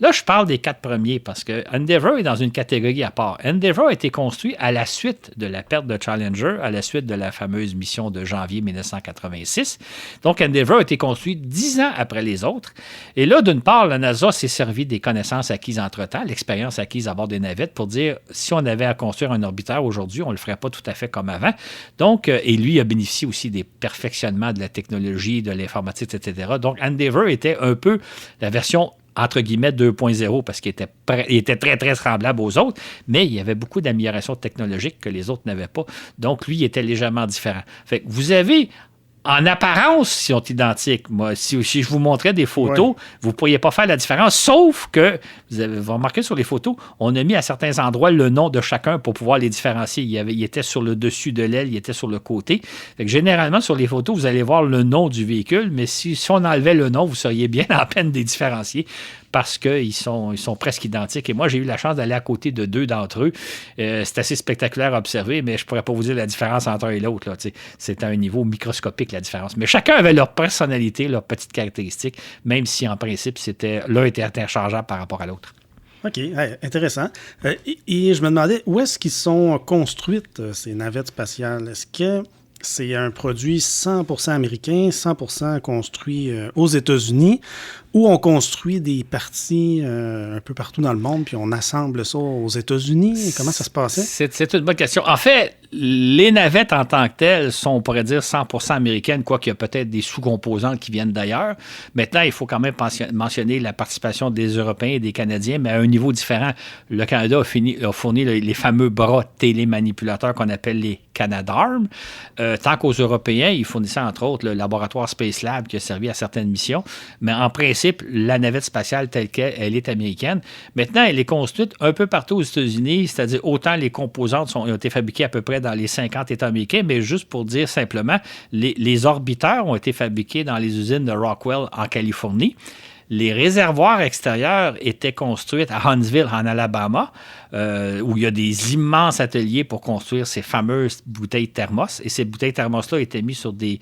Là, je parle des 4 premiers parce que Endeavour est dans une catégorie à part. Endeavour a été construit à la suite de la perte de Challenger, à la suite de la fameuse mission de janvier 1986. Donc, Endeavour a été construit 10 ans après les autres. Et là, d'une part, la NASA s'est servi des connaissances acquises entre-temps, l'expérience acquise à bord des navettes, pour dire, si on avait à construire un orbiteur aujourd'hui, on ne le ferait pas tout à fait comme avant. Donc, et lui a bénéficié aussi des perfectionnements de la technologie, de l'informatique, etc. Donc, Endeavour était un peu la version entre guillemets 2.0 parce qu'il était très, très semblable aux autres, mais il y avait beaucoup d'améliorations technologiques que les autres n'avaient pas. Donc, lui, il était légèrement différent. Fait que vous avez, en apparence, ils sont identiques. Moi, si je vous montrais des photos, vous ne pourriez pas faire la différence, sauf que, vous remarquez sur les photos, on a mis à certains endroits le nom de chacun pour pouvoir les différencier. Il était sur le dessus de l'aile, il était sur le côté. Fait que généralement, sur les photos, vous allez voir le nom du véhicule, mais si on enlevait le nom, vous seriez bien en peine de les différencier parce qu'ils sont presque identiques. Et moi, j'ai eu la chance d'aller à côté de 2 d'entre eux. C'est assez spectaculaire à observer, mais je ne pourrais pas vous dire la différence entre un et l'autre. C'est à un niveau microscopique, la différence. Mais chacun avait leur personnalité, leurs petites caractéristiques, même si, en principe, l'un était interchangeable par rapport à l'autre. OK, intéressant. Et je me demandais, où est-ce qu'ils sont construites, ces navettes spatiales? Est-ce que c'est un produit 100% américain, 100% construit aux États-Unis, où on construit des parties un peu partout dans le monde, puis on assemble ça aux États-Unis? Comment ça se passait? C'est une bonne question. En fait, les navettes en tant que telles sont, on pourrait dire, 100% américaines, quoiqu'il y a peut-être des sous-composantes qui viennent d'ailleurs. Maintenant, il faut quand même mentionner la participation des Européens et des Canadiens, mais à un niveau différent. Le Canada a fourni les fameux bras télémanipulateurs qu'on appelle les Canadarm. Tant qu'aux Européens, ils fournissaient entre autres le laboratoire Space Lab qui a servi à certaines missions, mais en principe, la navette spatiale telle qu'elle est américaine. Maintenant, elle est construite un peu partout aux États-Unis, c'est-à-dire autant les composantes ont été fabriquées à peu près dans les 50 États américains, mais juste pour dire simplement, les orbiteurs ont été fabriqués dans les usines de Rockwell en Californie. Les réservoirs extérieurs étaient construits à Huntsville, en Alabama, où il y a des immenses ateliers pour construire ces fameuses bouteilles thermos. Et ces bouteilles thermos-là étaient mises sur des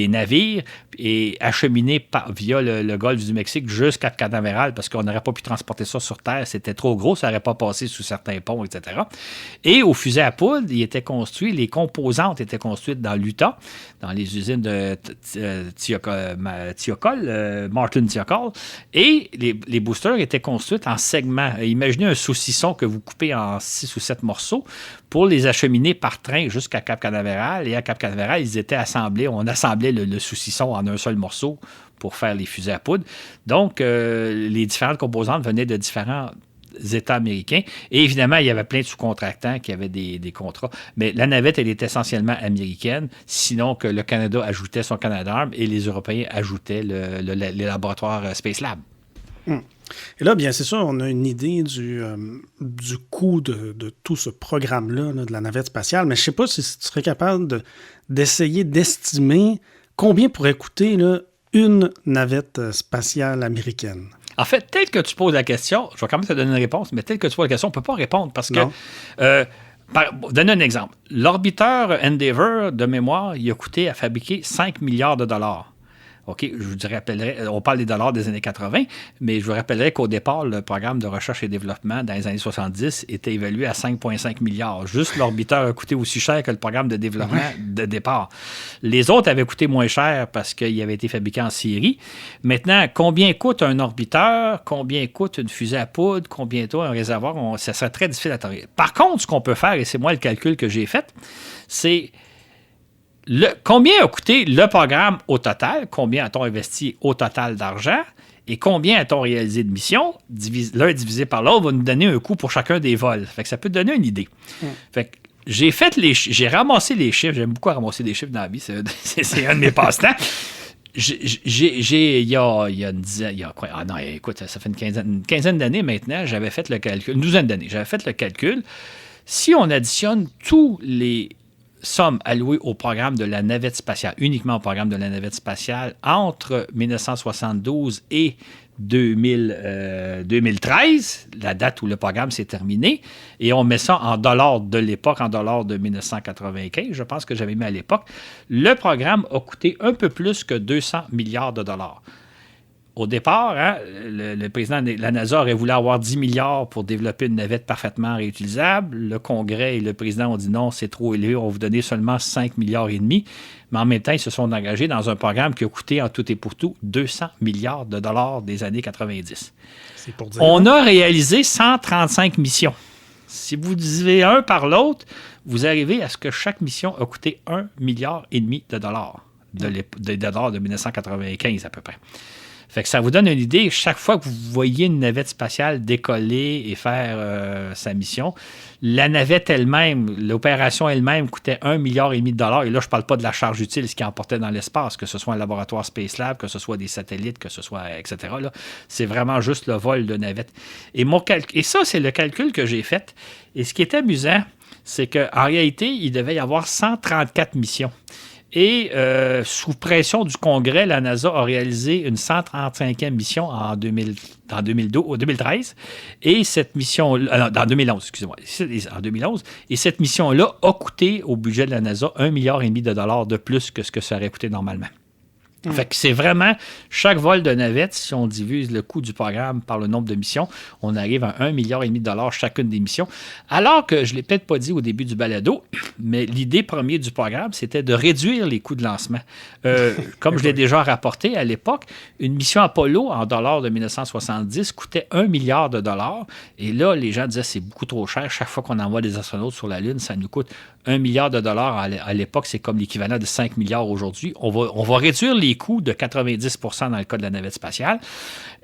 navires et acheminées via le golfe du Mexique jusqu'à Canaveral, parce qu'on n'aurait pas pu transporter ça sur Terre. C'était trop gros, ça n'aurait pas passé sous certains ponts, etc. Et au fusée à poudre, il était construit, les composantes étaient construites dans l'Utah, dans les usines de Thiokol, Martin Thiokol, encore. Et les boosters étaient construits en segments. Imaginez un saucisson que vous coupez en 6 ou 7 morceaux pour les acheminer par train jusqu'à Cap-Canaveral. Et à Cap-Canaveral, ils étaient assemblés. On assemblait le saucisson en un seul morceau pour faire les fusées à poudre. Donc, les différentes composantes venaient de différents États américains. Et évidemment, il y avait plein de sous-contractants qui avaient des contrats. Mais la navette, elle est essentiellement américaine, sinon que le Canada ajoutait son Canadarm et les Européens ajoutaient les laboratoires Space Lab. Et là, bien, c'est sûr, on a une idée du coût de tout ce programme-là, là, de la navette spatiale, mais je ne sais pas si tu serais capable d'essayer d'estimer combien pourrait coûter là, une navette spatiale américaine. En fait, tel que tu poses la question, je vais quand même te donner une réponse, mais tel que tu poses la question, on ne peut pas répondre parce que... donne un exemple. L'orbiteur Endeavour, de mémoire, il a coûté à fabriquer 5 milliards de dollars. OK, je vous rappellerai, on parle des dollars des années 80, mais je vous rappellerai qu'au départ, le programme de recherche et développement dans les années 70 était évalué à 5,5 milliards. Juste l'orbiteur a coûté aussi cher que le programme de développement de départ. Les autres avaient coûté moins cher parce qu'ils avaient été fabriqués en série. Maintenant, combien coûte un orbiteur? Combien coûte une fusée à poudre? Combien coûte un réservoir? Ça serait très difficile à trouver. Par contre, ce qu'on peut faire, et c'est moi le calcul que j'ai fait, c'est... combien a coûté le programme au total? Combien a-t-on investi au total d'argent? Et combien a-t-on réalisé de missions? L'un divisé par l'autre va nous donner un coût pour chacun des vols. Fait que ça peut te donner une idée. Fait que j'ai ramassé les chiffres. J'aime beaucoup ramasser des chiffres dans la vie. C'est un de mes passe-temps. Il y a une dizaine... écoute, ça fait une quinzaine d'années maintenant, j'avais fait le calcul. Une douzaine d'années, j'avais fait le calcul. Si on additionne tous les sommes allouées au programme de la navette spatiale, uniquement au programme de la navette spatiale, entre 1972 et 2013, la date où le programme s'est terminé, et on met ça en dollars de l'époque, en dollars de 1995, je pense que j'avais mis à l'époque, le programme a coûté un peu plus que 200 milliards de dollars. Au départ, le président de la NASA aurait voulu avoir 10 milliards pour développer une navette parfaitement réutilisable. Le Congrès et le président ont dit non, c'est trop élevé, on va vous donner seulement 5 milliards et demi. Mais en même temps, ils se sont engagés dans un programme qui a coûté en tout et pour tout 200 milliards de dollars des années 90. C'est pour dire, on a réalisé 135 missions. Si vous divisez un par l'autre, vous arrivez à ce que chaque mission a coûté 1,5 milliard de dollars, des dollars de 1995 à peu près. Fait que ça vous donne une idée. Chaque fois que vous voyez une navette spatiale décoller et faire sa mission, la navette elle-même, l'opération elle-même coûtait 1,5 milliard de dollars. Et là, je ne parle pas de la charge utile, ce qui emportait dans l'espace, que ce soit un laboratoire Space Lab, que ce soit des satellites, que ce soit, etc. Là, c'est vraiment juste le vol de navette. Et ça, c'est le calcul que j'ai fait. Et ce qui est amusant, c'est qu'en réalité, il devait y avoir 134 missions. Et sous pression du Congrès, la NASA a réalisé une 135e mission en 2013. Et cette mission... en 2011, excusez-moi. En 2011. Et cette mission-là a coûté au budget de la NASA 1,5 milliard de dollars de plus que ce que ça aurait coûté normalement. Fait que c'est vraiment chaque vol de navette, si on divise le coût du programme par le nombre de missions, on arrive à 1,5 milliard de dollars chacune des missions. Alors que je ne l'ai peut-être pas dit au début du balado, mais l'idée première du programme, c'était de réduire les coûts de lancement. Comme je l'ai déjà rapporté à l'époque, une mission Apollo en dollars de 1970 coûtait 1 milliard de dollars. Et là, les gens disaient c'est beaucoup trop cher. Chaque fois qu'on envoie des astronautes sur la Lune, ça nous coûte 1 milliard de dollars. À l'époque, c'est comme l'équivalent de 5 milliards aujourd'hui. On va réduire les coûts de 90% dans le cas de la navette spatiale.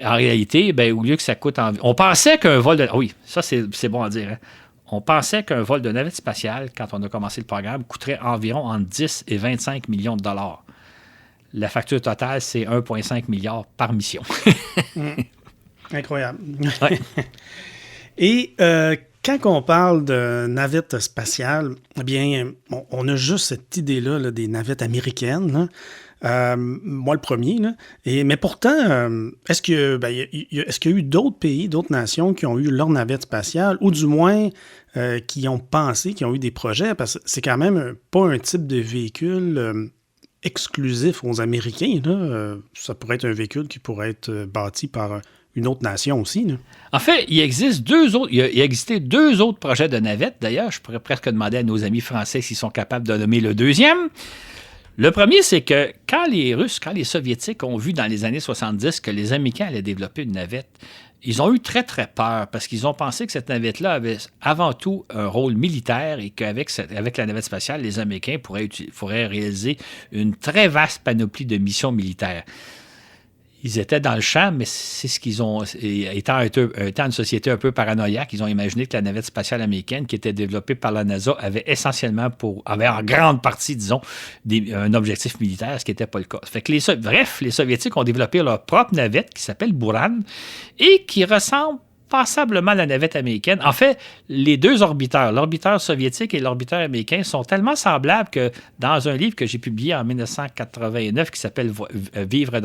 En réalité, au lieu que ça coûte... On pensait qu'un vol de... Oui, ça, c'est bon à dire. Hein? On pensait qu'un vol de navette spatiale, quand on a commencé le programme, coûterait environ entre 10 et 25 millions de dollars. La facture totale, c'est 1,5 milliard par mission. Incroyable. Ouais. Et quand on parle de navette spatiale, eh bien, on a juste cette idée-là là, des navettes américaines, là. Moi, le premier. Là. Mais pourtant, est-ce qu'il y a eu d'autres pays, d'autres nations qui ont eu leur navette spatiale, ou du moins qui ont pensé, qui ont eu des projets? Parce que c'est quand même pas un type de véhicule exclusif aux Américains. Là. Ça pourrait être un véhicule qui pourrait être bâti par une autre nation aussi. Là. En fait, il existait deux autres projets de navettes. D'ailleurs, je pourrais presque demander à nos amis français s'ils sont capables de nommer le deuxième. Le premier, c'est que quand les Russes, quand les Soviétiques ont vu dans les années 70 que les Américains allaient développer une navette, ils ont eu très, très peur parce qu'ils ont pensé que cette navette-là avait avant tout un rôle militaire et qu'avec avec la navette spatiale, les Américains pourraient réaliser une très vaste panoplie de missions militaires. Ils étaient dans le champ, mais c'est ce qu'ils ont... Étant une société un peu paranoïaque, ils ont imaginé que la navette spatiale américaine, qui était développée par la NASA, avait en grande partie, disons, un objectif militaire, ce qui n'était pas le cas. Fait que les Soviétiques ont développé leur propre navette qui s'appelle Buran et qui ressemble passablement à la navette américaine. En fait, les deux orbiteurs, l'orbiteur soviétique et l'orbiteur américain, sont tellement semblables que dans un livre que j'ai publié en 1989 qui s'appelle Vivre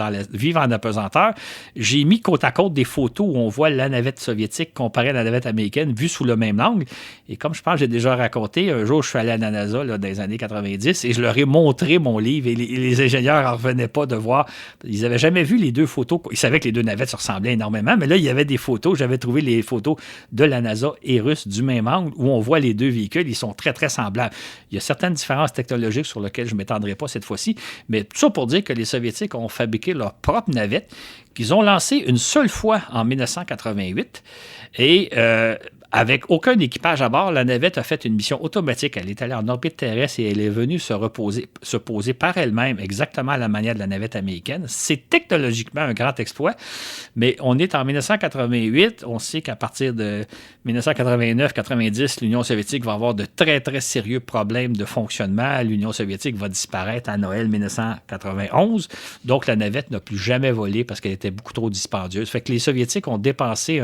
en apesanteur, j'ai mis côte à côte des photos où on voit la navette soviétique comparée à la navette américaine vue sous le même angle. Et comme je pense que j'ai déjà raconté, un jour, je suis allé à la NASA dans les années 90 et je leur ai montré mon livre et les ingénieurs n'en revenaient pas de voir. Ils n'avaient jamais vu les deux photos. Ils savaient que les deux navettes se ressemblaient énormément, mais là, il y avait des photos. J'avais trouvé les photos de la NASA et russe du même angle où on voit les deux véhicules. Ils sont très, très semblables. Il y a certaines différences technologiques sur lesquelles je ne m'étendrai pas cette fois-ci, mais tout ça pour dire que les Soviétiques ont fabriqué leur propre navette qu'ils ont lancée une seule fois en 1988 et avec aucun équipage à bord, la navette a fait une mission automatique. Elle est allée en orbite terrestre et elle est venue se poser par elle-même, exactement à la manière de la navette américaine. C'est technologiquement un grand exploit, mais on est en 1988. On sait qu'à partir de 1989-90, l'Union soviétique va avoir de très, très sérieux problèmes de fonctionnement. L'Union soviétique va disparaître à Noël 1991. Donc, la navette n'a plus jamais volé parce qu'elle était beaucoup trop dispendieuse. Fait que les Soviétiques ont dépensé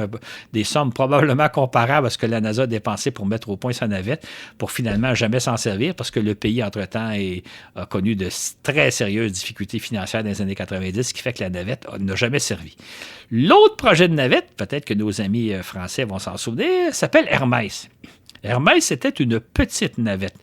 des sommes probablement comparables à ce que la NASA a dépensé pour mettre au point sa navette, pour finalement jamais s'en servir, parce que le pays, entre-temps, a connu de très sérieuses difficultés financières dans les années 90, ce qui fait que la navette n'a jamais servi. L'autre projet de navette, peut-être que nos amis français vont s'en souvenir, s'appelle Hermès. Hermès, c'était une petite navette.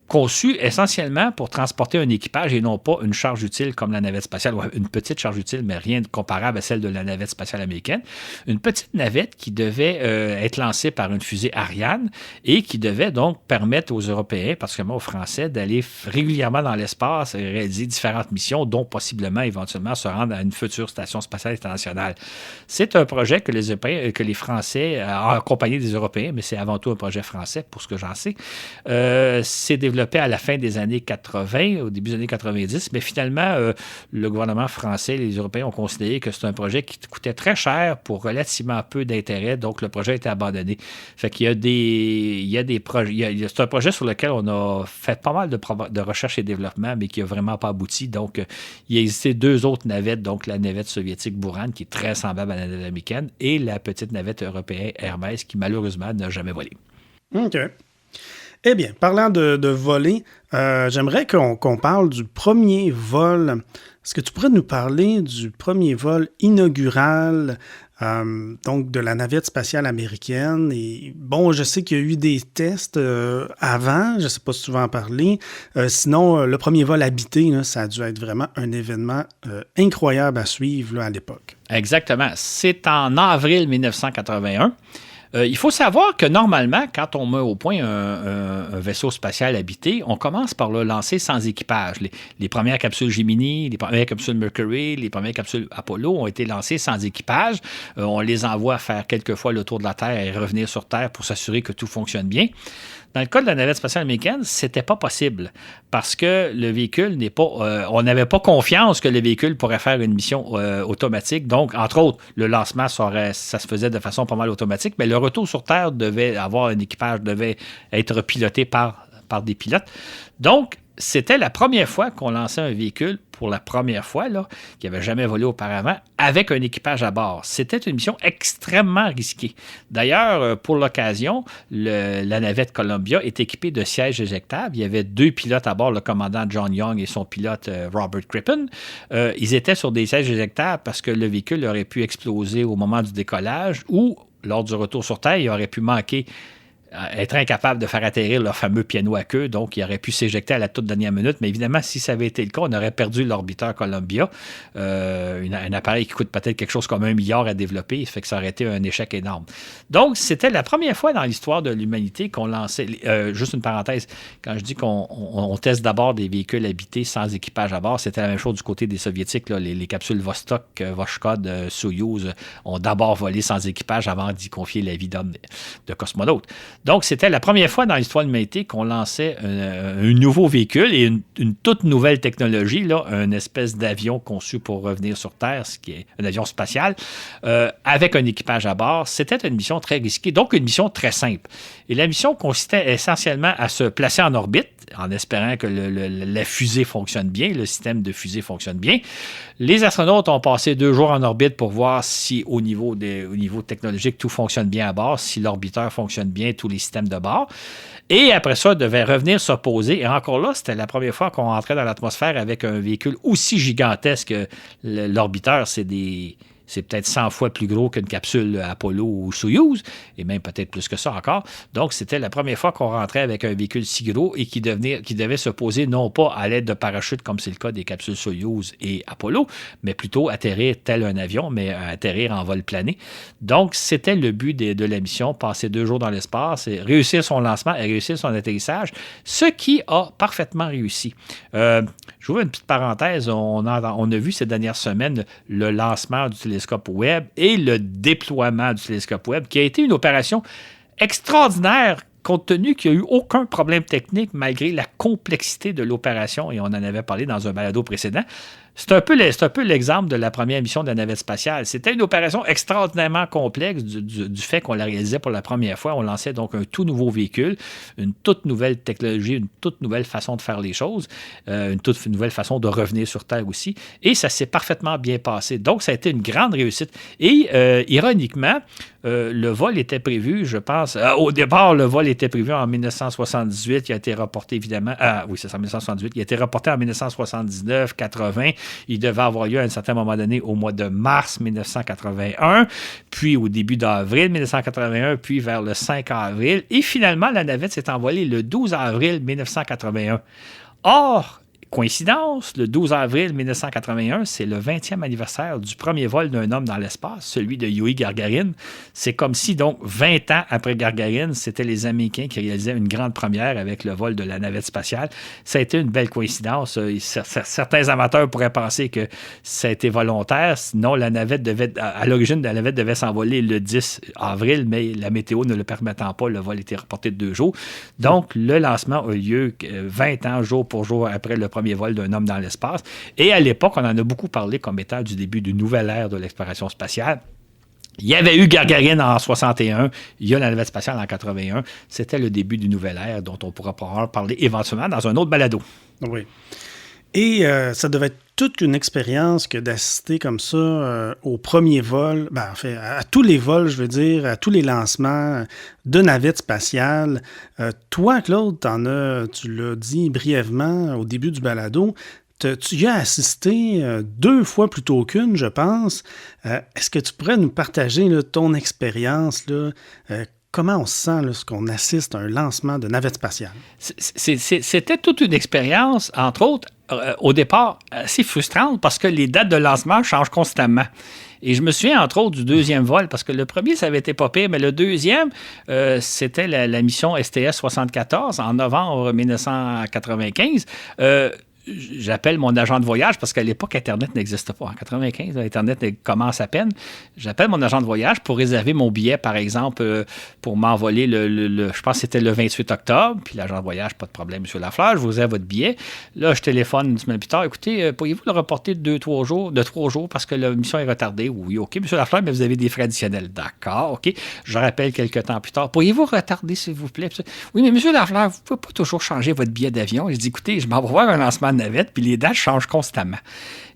Conçu essentiellement pour transporter un équipage et non pas une charge utile comme la navette spatiale, ou une petite charge utile, mais rien de comparable à celle de la navette spatiale américaine. Une petite navette qui devait être lancée par une fusée Ariane et qui devait donc permettre aux Européens, particulièrement aux Français, d'aller régulièrement dans l'espace et réaliser différentes missions, dont possiblement, éventuellement, se rendre à une future station spatiale internationale. C'est un projet que les Français, accompagnés des Européens, mais c'est avant tout un projet français, pour ce que j'en sais, c'est développé à la fin des années 80, au début des années 90, mais finalement, le gouvernement français et les Européens ont considéré que c'est un projet qui coûtait très cher pour relativement peu d'intérêt, donc le projet a été abandonné. Fait qu'il y a des projets, c'est un projet sur lequel on a fait pas mal de recherche et développement, mais qui n'a vraiment pas abouti. Donc, il a existé deux autres navettes, donc la navette soviétique Buran, qui est très semblable à la navette américaine, et la petite navette européenne Hermès, qui malheureusement n'a jamais volé. OK. Eh bien, parlant de voler, j'aimerais qu'on parle du premier vol. Est-ce que tu pourrais nous parler du premier vol inaugural, donc de la navette spatiale américaine? Et bon, je sais qu'il y a eu des tests avant, je ne sais pas si tu vas en parler. Sinon, le premier vol habité, là, ça a dû être vraiment un événement incroyable à suivre là, à l'époque. Exactement. C'est en avril 1981. Il faut savoir que normalement, quand on met au point un vaisseau spatial habité, on commence par le lancer sans équipage. Les premières capsules Gemini, les premières capsules Mercury, les premières capsules Apollo ont été lancées sans équipage. On les envoie faire quelques fois le tour de la Terre et revenir sur Terre pour s'assurer que tout fonctionne bien. Dans le cas de la navette spatiale américaine, c'était pas possible parce que le véhicule n'est pas... on n'avait pas confiance que le véhicule pourrait faire une mission automatique. Donc, entre autres, le lancement, ça se faisait de façon pas mal automatique, mais le retour sur Terre devait avoir un équipage, devait être piloté par des pilotes. Donc, c'était la première fois qu'on lançait un véhicule, pour la première fois, là, qui n'avait jamais volé auparavant, avec un équipage à bord. C'était une mission extrêmement risquée. D'ailleurs, pour l'occasion, la navette Columbia est équipée de sièges éjectables. Il y avait deux pilotes à bord, le commandant John Young et son pilote Robert Crippen. Ils étaient sur des sièges éjectables parce que le véhicule aurait pu exploser au moment du décollage ou, lors du retour sur Terre, il aurait pu manquer être incapables de faire atterrir leur fameux piano à queue. Donc, ils auraient pu s'éjecter à la toute dernière minute. Mais évidemment, si ça avait été le cas, on aurait perdu l'orbiteur Columbia. Un appareil qui coûte peut-être quelque chose comme 1 milliard à développer. Ça fait que ça aurait été un échec énorme. Donc, c'était la première fois dans l'histoire de l'humanité qu'on lançait... juste une parenthèse, quand je dis qu'on teste d'abord des véhicules habités sans équipage à bord, c'était la même chose du côté des Soviétiques. Là. Les capsules Vostok, Voshchod, Soyouz ont d'abord volé sans équipage avant d'y confier la vie d'hommes de cosmonautes. Donc, c'était la première fois dans l'histoire de l'humanité qu'on lançait un nouveau véhicule et une toute nouvelle technologie, là, une espèce d'avion conçu pour revenir sur Terre, ce qui est un avion spatial, avec un équipage à bord. C'était une mission très risquée, donc une mission très simple. Et la mission consistait essentiellement à se placer en orbite, en espérant que la fusée fonctionne bien, le système de fusée fonctionne bien. Les astronautes ont passé 2 jours en orbite pour voir si, au niveau technologique, tout fonctionne bien à bord, si l'orbiteur fonctionne bien, tous les systèmes de bord. Et après ça, devaient revenir se poser. Et encore là, c'était la première fois qu'on entrait dans l'atmosphère avec un véhicule aussi gigantesque que l'orbiteur. C'est peut-être 100 fois plus gros qu'une capsule Apollo ou Soyouz, et même peut-être plus que ça encore. Donc, c'était la première fois qu'on rentrait avec un véhicule si gros et qui devait se poser non pas à l'aide de parachutes, comme c'est le cas des capsules Soyouz et Apollo, mais plutôt atterrir tel un avion, mais atterrir en vol plané. Donc, c'était le but de la mission, passer 2 jours dans l'espace, et réussir son lancement et réussir son atterrissage, ce qui a parfaitement réussi. J'ouvre une petite parenthèse. On a vu ces dernières semaines le lancement du télescope Webb et le déploiement du télescope Webb, qui a été une opération extraordinaire compte tenu qu'il n'y a eu aucun problème technique malgré la complexité de l'opération, et on en avait parlé dans un balado précédent. C'est un peu l'exemple de la première mission de la navette spatiale. C'était une opération extraordinairement complexe du fait qu'on la réalisait pour la première fois. On lançait donc un tout nouveau véhicule, une toute nouvelle technologie, une toute nouvelle façon de faire les choses, une toute nouvelle façon de revenir sur Terre aussi. Et ça s'est parfaitement bien passé. Donc, ça a été une grande réussite. Et ironiquement, le vol était prévu, je pense... au départ, le vol était prévu en 1978. Il a été reporté, évidemment... oui, c'est ça, en 1978. Il a été reporté en 1979, 80. Il devait avoir lieu à un certain moment donné au mois de mars 1981, puis au début d'avril 1981, puis vers le 5 avril. Et finalement, la navette s'est envolée le 12 avril 1981. Or, coïncidence, le 12 avril 1981, c'est le 20e anniversaire du premier vol d'un homme dans l'espace, celui de Yuri Gagarin. C'est comme si, donc, 20 ans après Gagarin, c'était les Américains qui réalisaient une grande première avec le vol de la navette spatiale. Ça a été une belle coïncidence. Certains amateurs pourraient penser que ça a été volontaire, sinon la navette à l'origine, la navette devait s'envoler le 10 avril, mais la météo ne le permettant pas, le vol était reporté de 2 jours. Donc, le lancement a eu lieu 20 ans, jour pour jour, après le premier vol d'un homme dans l'espace. Et à l'époque, on en a beaucoup parlé comme étant du début d'une nouvelle ère de l'exploration spatiale. Il y avait eu Gagarin en 61, il y a la navette spatiale en 81. C'était le début d'une nouvelle ère dont on pourra parler éventuellement dans un autre balado. Oui. Et ça devait être toute une expérience que d'assister comme ça au premier vol, en fait, à tous les vols, je veux dire, à tous les lancements de navettes spatiales. Toi, Claude, tu l'as dit brièvement au début du balado, tu y as assisté 2 fois plutôt qu'une, je pense. Est-ce que tu pourrais nous partager là, ton expérience, là, comment on se sent lorsqu'on assiste à un lancement de navette spatiale? C'était toute une expérience, entre autres, au départ, assez frustrante parce que les dates de lancement changent constamment. Et je me souviens, entre autres, du deuxième vol, parce que le premier, ça avait été pas pire, mais le deuxième, c'était la mission STS-74 en novembre 1995. J'appelle mon agent de voyage, parce qu'à l'époque, Internet n'existe pas. En 1995, Internet commence à peine. J'appelle mon agent de voyage pour réserver mon billet, par exemple, pour m'envoler je pense que c'était le 28 octobre. Puis l'agent de voyage, pas de problème, M. Lafleur, je vous réserve votre billet. Là, je téléphone une semaine plus tard. Écoutez, pourriez-vous le reporter de 3 jours parce que la mission est retardée? Oui, OK, M. Lafleur, mais vous avez des frais additionnels. D'accord, OK. Je rappelle quelques temps plus tard. Pourriez-vous retarder, s'il vous plaît? Oui, mais M. Lafleur, vous ne pouvez pas toujours changer votre billet d'avion. Je dis, écoutez, je m'en vais voir un lancement de navette, puis les dates changent constamment.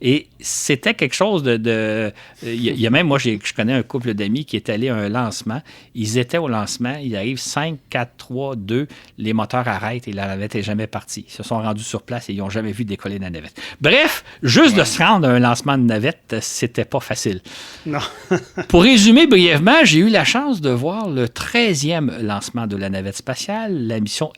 Et c'était quelque chose de... Il y a même, moi, je connais un couple d'amis qui est allé à un lancement. Ils étaient au lancement, il arrive 5, 4, 3, 2, les moteurs arrêtent et la navette n'est jamais partie. Ils se sont rendus sur place et ils n'ont jamais vu décoller la navette. Bref, juste de se rendre à un lancement de navette, c'était pas facile. Non. Pour résumer brièvement, j'ai eu la chance de voir le 13e lancement de la navette spatiale, la mission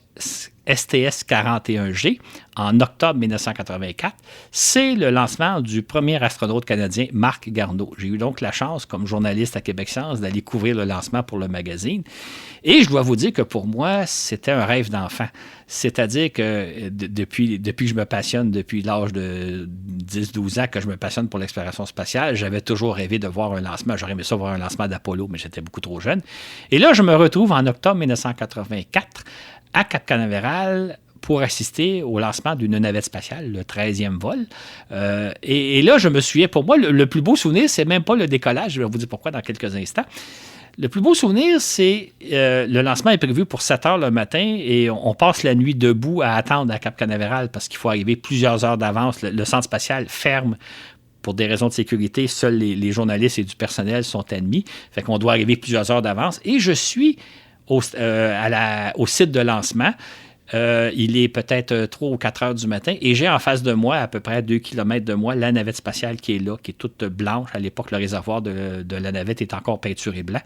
STS-41G, en octobre 1984. C'est le lancement du premier astronaute canadien, Marc Garneau. J'ai eu donc la chance, comme journaliste à Québec Science, d'aller couvrir le lancement pour le magazine. Et je dois vous dire que pour moi, c'était un rêve d'enfant. C'est-à-dire que depuis que je me passionne, depuis l'âge de 10-12 ans que je me passionne pour l'exploration spatiale, j'avais toujours rêvé de voir un lancement. J'aurais aimé ça voir un lancement d'Apollo, mais j'étais beaucoup trop jeune. Et là, je me retrouve en octobre 1984 à Cap-Canaveral pour assister au lancement d'une navette spatiale, le 13e vol. Et là, je me souviens, pour moi, le plus beau souvenir, c'est même pas le décollage. Je vais vous dire pourquoi dans quelques instants. Le plus beau souvenir, c'est le lancement est prévu pour 7 heures le matin et on passe la nuit debout à attendre à Cap-Canaveral parce qu'il faut arriver plusieurs heures d'avance. Le centre spatial ferme pour des raisons de sécurité. Seuls les journalistes et du personnel sont admis. Fait qu'on doit arriver plusieurs heures d'avance. Et je suis au site de lancement. Il est peut-être 3 ou 4 heures du matin et j'ai en face de moi, à peu près 2 km de moi, la navette spatiale qui est là, qui est toute blanche. À l'époque, le réservoir de la navette est encore peinturé blanc.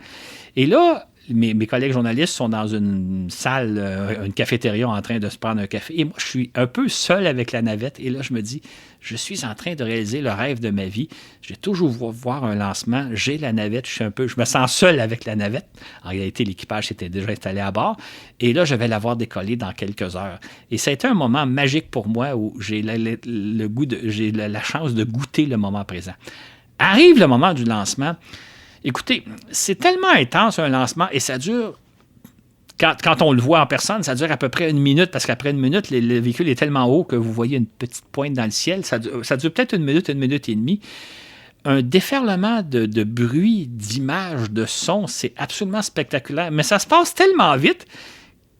Et là, mes collègues journalistes sont dans une salle, une cafétéria en train de se prendre un café. Et moi, je suis un peu seul avec la navette. Et là, je me dis, je suis en train de réaliser le rêve de ma vie. J'ai toujours voulu voir un lancement. J'ai la navette. Je me sens seul avec la navette. En réalité, l'équipage s'était déjà installé à bord. Et là, je vais la voir décoller dans quelques heures. Et ça a été un moment magique pour moi où j'ai j'ai la chance de goûter le moment présent. Arrive le moment du lancement. Écoutez, c'est tellement intense un lancement et ça dure, quand on le voit en personne, ça dure à peu près 1 minute parce qu'après 1 minute, le véhicule est tellement haut que vous voyez une petite pointe dans le ciel. Ça dure peut-être 1 minute et demie. Un déferlement de bruit, d'images, de sons, c'est absolument spectaculaire. Mais ça se passe tellement vite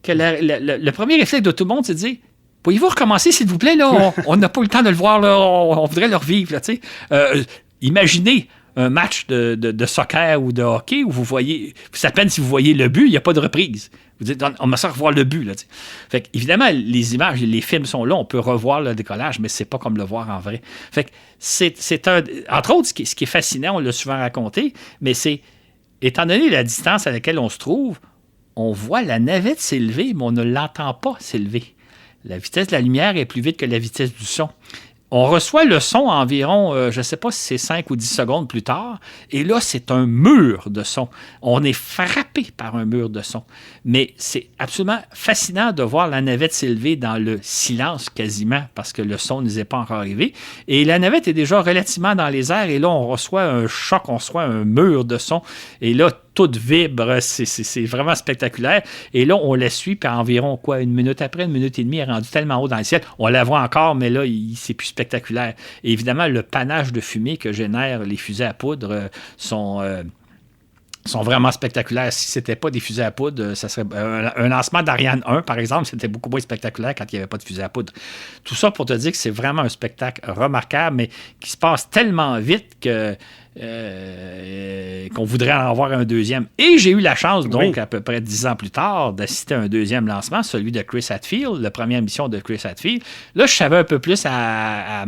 que le premier réflexe de tout le monde, c'est de dire « Pourriez-vous recommencer, s'il vous plaît? Là, on n'a pas eu le temps de le voir, là, on voudrait le revivre. Là, imaginez un match de soccer ou de hockey où vous voyez, c'est à peine si vous voyez le but, il n'y a pas de reprise. Vous dites, on va s'en revoir le but. Là, fait évidemment, les images, les films sont là, on peut revoir le décollage, mais c'est pas comme le voir en vrai. Fait que c'est entre autres, ce qui est fascinant, on l'a souvent raconté, mais c'est, étant donné la distance à laquelle on se trouve, on voit la navette s'élever, mais on ne l'entend pas s'élever. La vitesse de la lumière est plus vite que la vitesse du son. On reçoit le son environ, je ne sais pas si c'est 5 ou 10 secondes plus tard, et là, c'est un mur de son. On est frappé par un mur de son. Mais c'est absolument fascinant de voir la navette s'élever dans le silence quasiment, parce que le son n'y est pas encore arrivé. Et la navette est déjà relativement dans les airs, et là, on reçoit un choc, on reçoit un mur de son, et là, tout vibre, c'est vraiment spectaculaire. Et là, on la suit, puis environ, 1 minute après, 1 minute et demie, elle est rendue tellement haut dans le ciel. On la voit encore, mais là, c'est plus spectaculaire. Et évidemment, le panache de fumée que génèrent les fusées à poudre sont vraiment spectaculaires. Si ce n'était pas des fusées à poudre, ça serait un lancement d'Ariane 1, par exemple, c'était beaucoup moins spectaculaire quand il n'y avait pas de fusée à poudre. Tout ça pour te dire que c'est vraiment un spectacle remarquable, mais qui se passe tellement vite qu'on voudrait en avoir un deuxième. Et j'ai eu la chance, donc, à peu près 10 ans plus tard, d'assister à un deuxième lancement, celui de Chris Hadfield, la première mission de Chris Hadfield. Là, je savais un peu plus à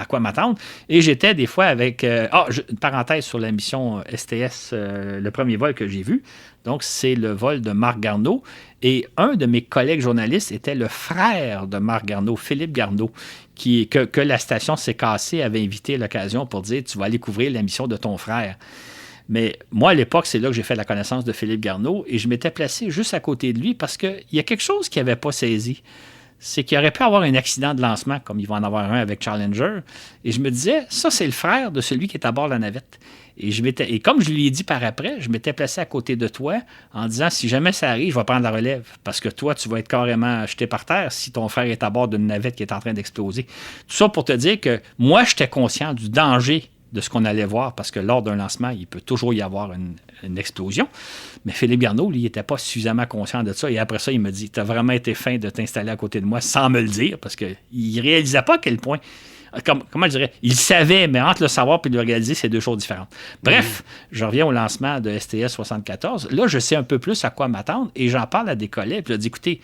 quoi m'attendre. Et j'étais des fois avec... une parenthèse sur la mission STS, le premier vol que j'ai vu. Donc, c'est le vol de Marc Garneau. Et un de mes collègues journalistes était le frère de Marc Garneau, Philippe Garneau, que la station CKC avait invité à l'occasion pour dire « Tu vas aller couvrir la mission de ton frère ». Mais moi, à l'époque, c'est là que j'ai fait la connaissance de Philippe Garneau et je m'étais placé juste à côté de lui parce qu'il y a quelque chose qu'il n'avait pas saisi. C'est qu'il aurait pu avoir un accident de lancement, comme il va en avoir un avec Challenger. Et je me disais, ça, c'est le frère de celui qui est à bord de la navette. Et comme je lui ai dit par après, je m'étais placé à côté de toi en disant, si jamais ça arrive, je vais prendre la relève. Parce que toi, tu vas être carrément jeté par terre si ton frère est à bord d'une navette qui est en train d'exploser. Tout ça pour te dire que moi, j'étais conscient du danger de ce qu'on allait voir, parce que lors d'un lancement, il peut toujours y avoir une explosion. Mais Philippe Garneau, lui, il n'était pas suffisamment conscient de ça. Et après ça, il me dit, tu as vraiment été fin de t'installer à côté de moi sans me le dire, parce qu'il ne réalisait pas à quel point... Comment je dirais? Il savait, mais entre le savoir et le réaliser, c'est deux choses différentes. Bref, je reviens au lancement de STS 74. Là, je sais un peu plus à quoi m'attendre et j'en parle à des collègues. Puis je dis, écoutez,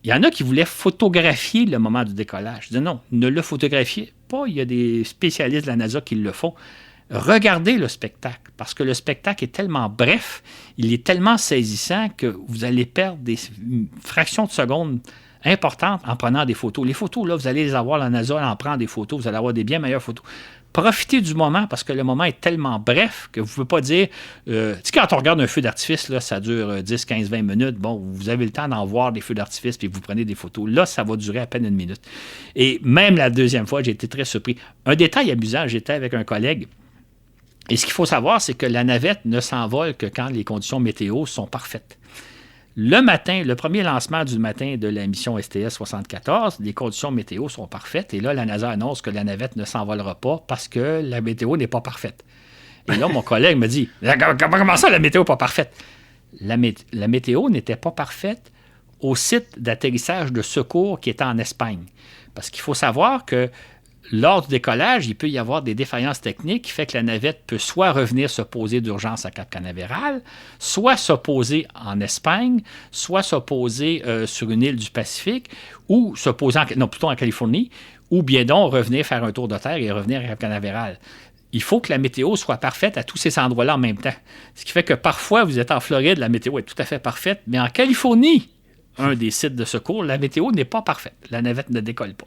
il y en a qui voulaient photographier le moment du décollage. Je dis non, ne le photographiez pas. Il y a des spécialistes de la NASA qui le font. Regardez le spectacle, parce que le spectacle est tellement bref, il est tellement saisissant que vous allez perdre des fractions de secondes importantes en prenant des photos. Les photos, là, vous allez les avoir, la NASA en prend des photos, vous allez avoir des bien meilleures photos. Profitez du moment, parce que le moment est tellement bref que vous ne pouvez pas dire... tu sais, quand on regarde un feu d'artifice, là, ça dure 10, 15, 20 minutes. Bon, vous avez le temps d'en voir des feux d'artifice, puis vous prenez des photos. Là, ça va durer à peine 1 minute. Et même la deuxième fois, j'ai été très surpris. Un détail amusant, j'étais avec un collègue, et ce qu'il faut savoir, c'est que la navette ne s'envole que quand les conditions météo sont parfaites. Le matin, le premier lancement du matin de la mission STS 74, les conditions météo sont parfaites. Et là, la NASA annonce que la navette ne s'envolera pas parce que la météo n'est pas parfaite. Et là, mon collègue me dit, comment ça, la météo n'est pas parfaite? La météo n'était pas parfaite au site d'atterrissage de secours qui était en Espagne. Parce qu'il faut savoir que lors du décollage, il peut y avoir des défaillances techniques qui fait que la navette peut soit revenir se poser d'urgence à Cap Canaveral, soit se poser en Espagne, soit se poser sur une île du Pacifique, ou se poser plutôt en Californie, ou bien donc revenir faire un tour de terre et revenir à Cap Canaveral. Il faut que la météo soit parfaite à tous ces endroits-là en même temps. Ce qui fait que parfois, vous êtes en Floride, la météo est tout à fait parfaite, mais en Californie, un des sites de secours, la météo n'est pas parfaite. La navette ne décolle pas.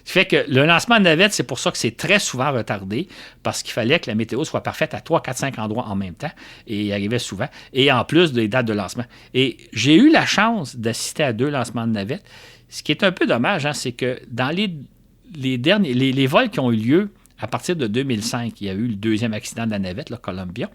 Ce qui fait que le lancement de navette, c'est pour ça que c'est très souvent retardé, parce qu'il fallait que la météo soit parfaite à 3, 4, 5 endroits en même temps, et il arrivait souvent, et en plus des dates de lancement. Et j'ai eu la chance d'assister à 2 lancements de navette. Ce qui est un peu dommage, c'est que dans les vols qui ont eu lieu à partir de 2005, il y a eu le 2e accident de la navette, le Columbia.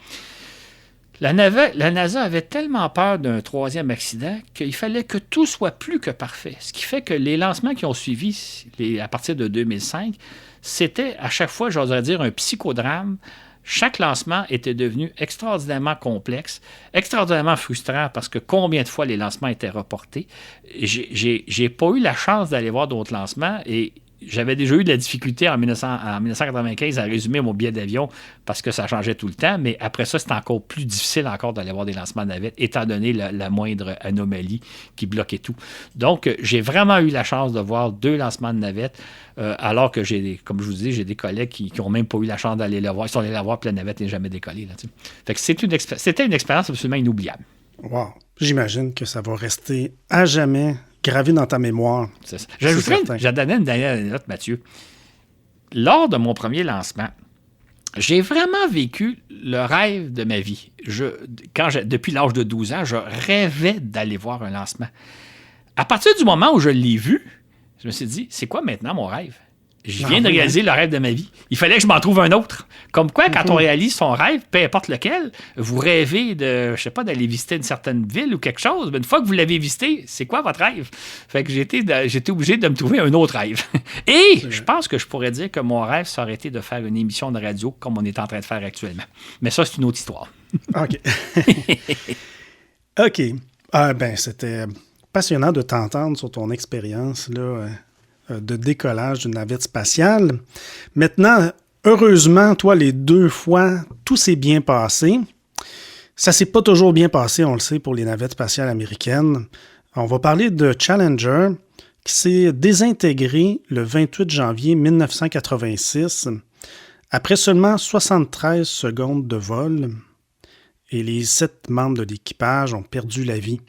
La NASA avait tellement peur d'un 3e accident qu'il fallait que tout soit plus que parfait. Ce qui fait que les lancements qui ont suivi à partir de 2005, c'était à chaque fois, j'oserais dire, un psychodrame. Chaque lancement était devenu extraordinairement complexe, extraordinairement frustrant parce que combien de fois les lancements étaient reportés. J'ai pas eu la chance d'aller voir d'autres lancements et j'avais déjà eu de la difficulté en 1995 à résumer mon billet d'avion parce que ça changeait tout le temps, mais après ça, c'était encore plus difficile encore d'aller voir des lancements de navette, étant donné la moindre anomalie qui bloquait tout. Donc, j'ai vraiment eu la chance de voir 2 lancements de navette, alors que comme je vous dis, j'ai des collègues qui n'ont même pas eu la chance d'aller le voir. Ils sont allés la voir, puis la navette n'est jamais décollée. Là, fait que c'était une expérience absolument inoubliable. Wow! J'imagine que ça va rester à jamais gravé dans ta mémoire. C'est ça. J'ai donné une dernière anecdote, Mathieu. Lors de mon premier lancement, j'ai vraiment vécu le rêve de ma vie. Depuis l'âge de 12 ans, je rêvais d'aller voir un lancement. À partir du moment où je l'ai vu, je me suis dit, c'est quoi maintenant mon rêve? Je viens de réaliser le rêve de ma vie. Il fallait que je m'en trouve un autre. Comme quoi, quand on réalise son rêve, peu importe lequel, vous rêvez d'aller visiter une certaine ville ou quelque chose, mais une fois que vous l'avez visité, c'est quoi votre rêve? Fait que j'étais obligé de me trouver un autre rêve. Et je pense que je pourrais dire que mon rêve, ça aurait été de faire une émission de radio comme on est en train de faire actuellement. Mais ça, c'est une autre histoire. OK. OK. C'était passionnant de t'entendre sur ton expérience, là, de décollage d'une navette spatiale. Maintenant, heureusement, toi, les 2 fois, tout s'est bien passé. Ça s'est pas toujours bien passé, on le sait, pour les navettes spatiales américaines. On va parler de Challenger, qui s'est désintégré le 28 janvier 1986, après seulement 73 secondes de vol, et les 7 membres de l'équipage ont perdu la vie.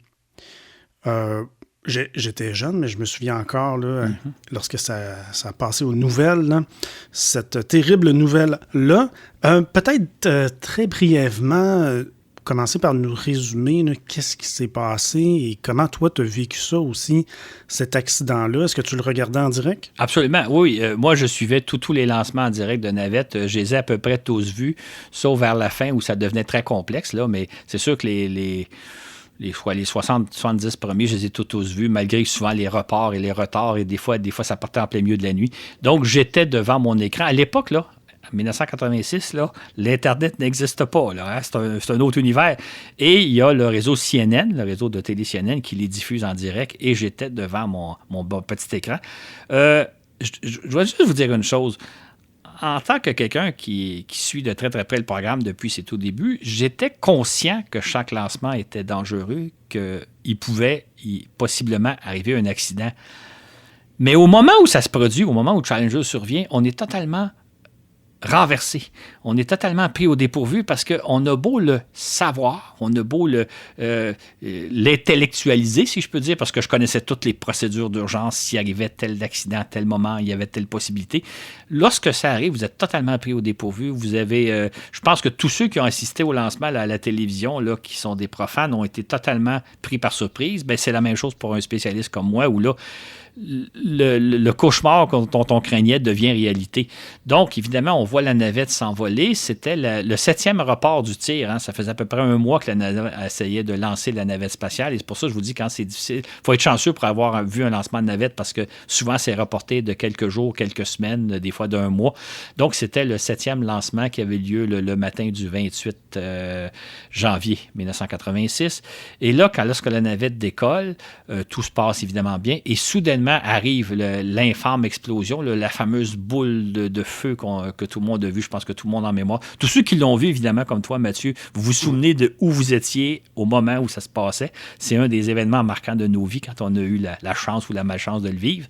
J'étais jeune, mais je me souviens encore, là, lorsque ça a passé aux nouvelles, là, cette terrible nouvelle-là. Peut-être très brièvement, commencer par nous résumer là, qu'est-ce qui s'est passé et comment toi, tu as vécu ça aussi, cet accident-là. Est-ce que tu le regardais en direct? Absolument, oui. Moi, je suivais tous les lancements en direct de navettes. Je les ai à peu près tous vus, sauf vers la fin où ça devenait très complexe, là, mais c'est sûr que les 70 premiers, je les ai tous vus, malgré souvent les reports et les retards, et des fois, ça partait en plein milieu de la nuit. Donc, j'étais devant mon écran. À l'époque, là, En 1986, là, l'Internet n'existe pas. Là, hein? C'est un autre univers. Et il y a le réseau CNN, le réseau de télé CNN, qui les diffuse en direct. Et j'étais devant mon petit écran. Je dois juste vous dire une chose. En tant que quelqu'un qui suit de très, très près le programme depuis ses tout débuts, j'étais conscient que chaque lancement était dangereux, qu'il pouvait possiblement arriver un accident. Mais au moment où ça se produit, au moment où Challenger survient, on est totalement renversé. On est totalement pris au dépourvu parce qu'on a beau le savoir, on a beau l'intellectualiser, si je peux dire, parce que je connaissais toutes les procédures d'urgence, s'il arrivait tel accident à tel moment, il y avait telle possibilité. Lorsque ça arrive, vous êtes totalement pris au dépourvu. Vous avez, je pense que tous ceux qui ont assisté au lancement à la télévision, là, qui sont des profanes, ont été totalement pris par surprise. Bien, c'est la même chose pour un spécialiste comme moi, où là, le cauchemar dont on craignait devient réalité. Donc, évidemment, on voit la navette s'envoler. C'était le 7e report du tir. Hein. Ça faisait à peu près un mois que la navette essayait de lancer la navette spatiale. Et c'est pour ça que je vous dis, quand c'est difficile, il faut être chanceux pour avoir vu un lancement de navette parce que souvent, c'est reporté de quelques jours, quelques semaines, des fois d'un mois. Donc, c'était le 7e lancement qui avait lieu le matin du 28 janvier 1986. Et là, lorsque la navette décolle, tout se passe évidemment bien. Et soudainement, arrive l'infâme explosion, la fameuse boule de feu que tout le monde a vu. Je pense que tout le monde en mémoire. Tous ceux qui l'ont vu, évidemment, comme toi, Mathieu, vous vous souvenez de où vous étiez au moment où ça se passait. C'est un des événements marquants de nos vies quand on a eu la chance ou la malchance de le vivre.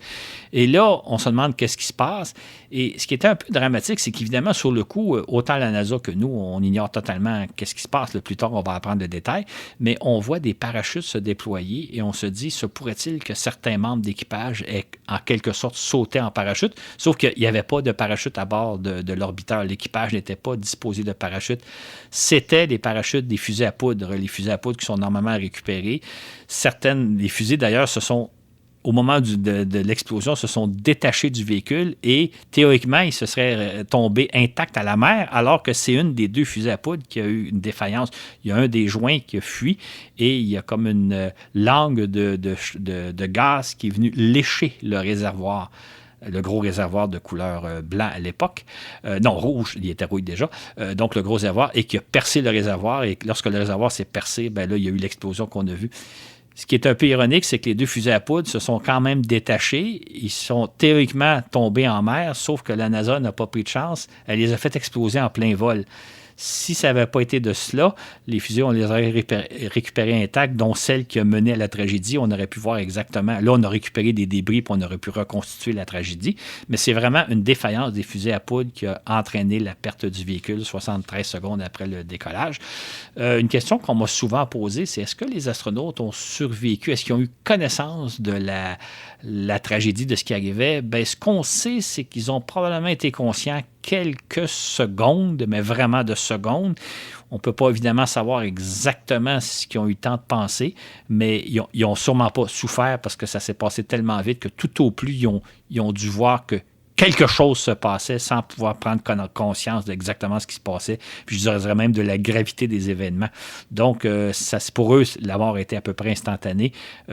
Et là, on se demande qu'est-ce qui se passe. Et ce qui était un peu dramatique, c'est qu'évidemment, sur le coup, autant la NASA que nous, on ignore totalement qu'est-ce qui se passe. Plus tard, on va apprendre le détail. Mais on voit des parachutes se déployer et on se dit, se pourrait-il que certains membres d'équipage aient en quelque sorte sauté en parachute? Sauf qu'il n'y avait pas de parachute à bord de l'orbiteur. L'équipage n'était pas disposé de parachute. C'était des parachutes des fusées à poudre. Les fusées à poudre qui sont normalement récupérées. Certaines des fusées, d'ailleurs, au moment de l'explosion, se sont détachés du véhicule et théoriquement, ils se seraient tombés intacts à la mer, alors que c'est une des deux fusées à poudre qui a eu une défaillance. Il y a un des joints qui a fui et il y a comme une langue de gaz qui est venue lécher le réservoir. Le gros réservoir de couleur blanc à l'époque. Non, rouge, il était rouge déjà. Donc, le gros réservoir et qui a percé le réservoir. Et lorsque le réservoir s'est percé, ben là, il y a eu l'explosion qu'on a vue. Ce qui est un peu ironique, c'est que les deux fusées à poudre se sont quand même détachés. Ils sont théoriquement tombés en mer, sauf que la NASA n'a pas pris de chance. Elle les a fait exploser en plein vol. Si ça n'avait pas été de cela, les fusées, on les aurait récupérées intactes, dont celle qui a mené à la tragédie. On aurait pu voir exactement. Là, on a récupéré des débris puis on aurait pu reconstituer la tragédie. Mais c'est vraiment une défaillance des fusées à poudre qui a entraîné la perte du véhicule 73 secondes après le décollage. Une question qu'on m'a souvent posée, c'est est-ce que les astronautes ont survécu? Est-ce qu'ils ont eu connaissance de la tragédie, de ce qui arrivait? Bien, ce qu'on sait, c'est qu'ils ont probablement été conscients quelques secondes, mais vraiment de secondes. On ne peut pas évidemment savoir exactement ce qu'ils ont eu le temps de penser, mais ils n'ont sûrement pas souffert parce que ça s'est passé tellement vite que tout au plus, ils ont dû voir que quelque chose se passait sans pouvoir prendre conscience d'exactement ce qui se passait. Puis je dirais même de la gravité des événements. Donc, pour eux, la mort a été à peu près instantanée, ou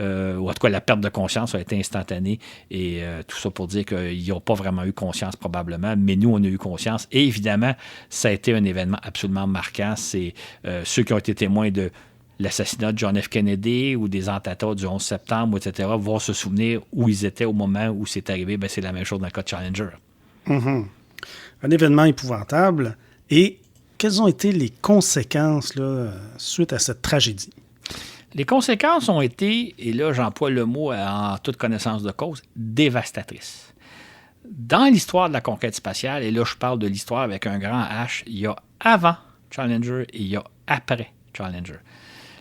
en tout cas, la perte de conscience a été instantanée. Et tout ça pour dire qu'ils n'ont pas vraiment eu conscience probablement, mais nous, on a eu conscience. Et évidemment, ça a été un événement absolument marquant. C'est ceux qui ont été témoins de l'assassinat de John F. Kennedy ou des attentats du 11 septembre, etc., vont se souvenir où ils étaient au moment où c'est arrivé. Bien, c'est la même chose dans le cas de Challenger. Mm-hmm. Un événement épouvantable. Et quelles ont été les conséquences là, suite à cette tragédie? Les conséquences ont été, et là j'emploie le mot en toute connaissance de cause, dévastatrices. Dans l'histoire de la conquête spatiale, et là je parle de l'histoire avec un grand H, il y a avant Challenger et il y a après Challenger.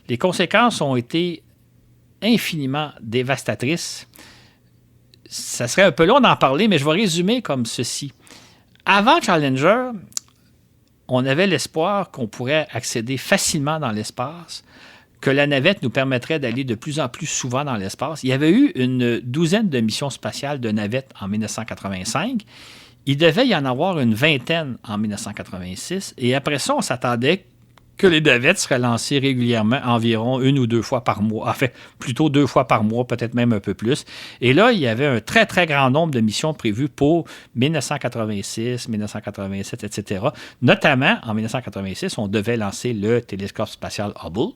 Les conséquences ont été infiniment dévastatrices. Ça serait un peu long d'en parler, mais je vais résumer comme ceci. Avant Challenger, on avait l'espoir qu'on pourrait accéder facilement dans l'espace, que la navette nous permettrait d'aller de plus en plus souvent dans l'espace. Il y avait eu une douzaine de missions spatiales de navettes en 1985. Il devait y en avoir une vingtaine en 1986. Et après ça, on s'attendait que les navettes seraient lancées régulièrement, environ 1 ou 2 fois par mois. Enfin, plutôt 2 fois par mois, peut-être même un peu plus. Et là, il y avait un très, très grand nombre de missions prévues pour 1986, 1987, etc. Notamment, en 1986, on devait lancer le télescope spatial Hubble.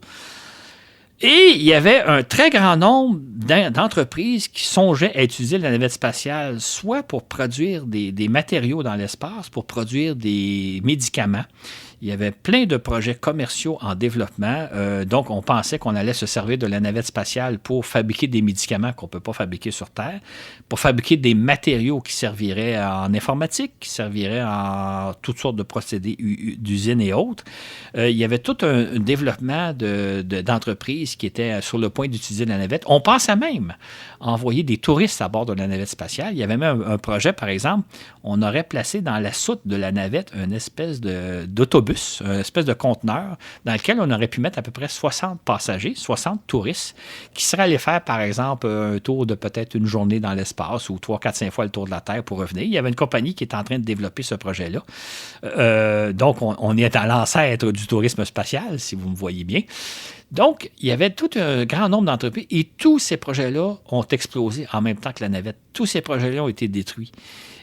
Et il y avait un très grand nombre d'entreprises qui songeaient à utiliser la navette spatiale soit pour produire des matériaux dans l'espace, pour produire des médicaments. Il y avait plein de projets commerciaux en développement. Donc, on pensait qu'on allait se servir de la navette spatiale pour fabriquer des médicaments qu'on ne peut pas fabriquer sur Terre, pour fabriquer des matériaux qui serviraient en informatique, qui serviraient en toutes sortes de procédés d'usines et autres. Il y avait tout un développement d'entreprises qui étaient sur le point d'utiliser la navette. On pensait même envoyer des touristes à bord de la navette spatiale. Il y avait même un projet, par exemple, on aurait placé dans la soute de la navette une espèce d'autobus, une espèce de conteneur dans lequel on aurait pu mettre à peu près 60 passagers, 60 touristes, qui seraient allés faire, par exemple, un tour de peut-être une journée dans l'espace ou 3, 4, 5 fois le tour de la Terre pour revenir. Il y avait une compagnie qui est en train de développer ce projet-là. Donc, on est à l'ancêtre du tourisme spatial, si vous me voyez bien. Donc, il y avait tout un grand nombre d'entreprises et tous ces projets-là ont explosé en même temps que la navette. Tous ces projets-là ont été détruits.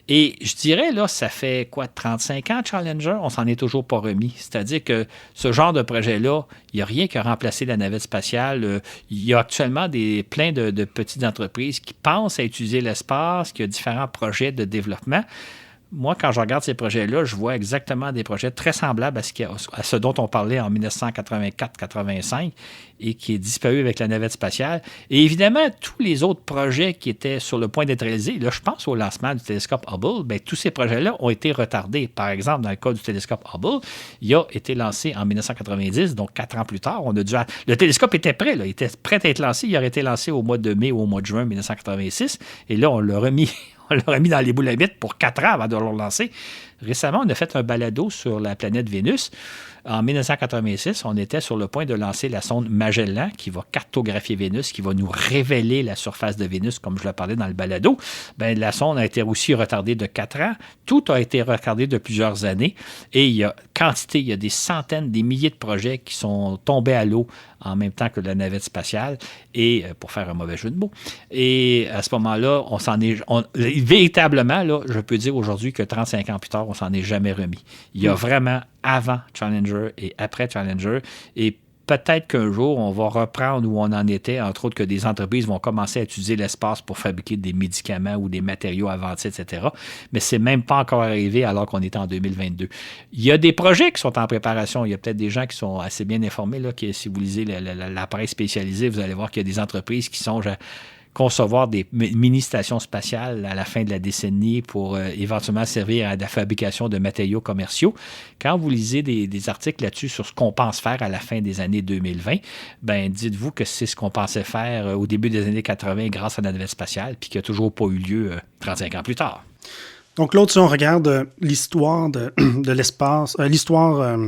Et je dirais, là, ça fait 35 ans, Challenger, on s'en est toujours pas remis. C'est-à-dire que ce genre de projet-là, il n'y a rien qui a remplacé la navette spatiale. Il y a actuellement plein de petites entreprises qui pensent à utiliser l'espace, qui ont différents projets de développement. Moi, quand je regarde ces projets-là, je vois exactement des projets très semblables à ce dont on parlait en 1984-85 et qui est disparu avec la navette spatiale. Et évidemment, tous les autres projets qui étaient sur le point d'être réalisés, là, je pense au lancement du télescope Hubble, bien, tous ces projets-là ont été retardés. Par exemple, dans le cas du télescope Hubble, il a été lancé en 1990, donc 4 ans plus tard. Le télescope était prêt, là, il était prêt à être lancé. Il aurait été lancé au mois de mai ou au mois de juin 1986. Et là, on l'a remis dans les boules à bite pour 4 ans avant de le relancer. Récemment, on a fait un balado sur la planète Vénus. En 1986, on était sur le point de lancer la sonde Magellan qui va cartographier Vénus, qui va nous révéler la surface de Vénus, comme je le parlais dans le balado. Bien, la sonde a été aussi retardée de 4 ans. Tout a été retardé de plusieurs années. Et il y a des centaines, des milliers de projets qui sont tombés à l'eau en même temps que la navette spatiale, et pour faire un mauvais jeu de mots. Et à ce moment-là, véritablement, là, je peux dire aujourd'hui que 35 ans plus tard, on s'en est jamais remis. Il y a vraiment avant Challenger et après Challenger, et peut-être qu'un jour, on va reprendre où on en était, entre autres que des entreprises vont commencer à utiliser l'espace pour fabriquer des médicaments ou des matériaux avancés, etc. Mais c'est même pas encore arrivé alors qu'on est en 2022. Il y a des projets qui sont en préparation. Il y a peut-être des gens qui sont assez bien informés, là, que si vous lisez la presse spécialisée, vous allez voir qu'il y a des entreprises qui songent à concevoir des mini-stations spatiales à la fin de la décennie pour éventuellement servir à la fabrication de matériaux commerciaux. Quand vous lisez des articles là-dessus sur ce qu'on pense faire à la fin des années 2020, ben dites-vous que c'est ce qu'on pensait faire au début des années 80 grâce à la navette spatiale, puis qui n'a toujours pas eu lieu 35 ans plus tard. Donc l'autre, si on regarde l'histoire de l'espace, l'histoire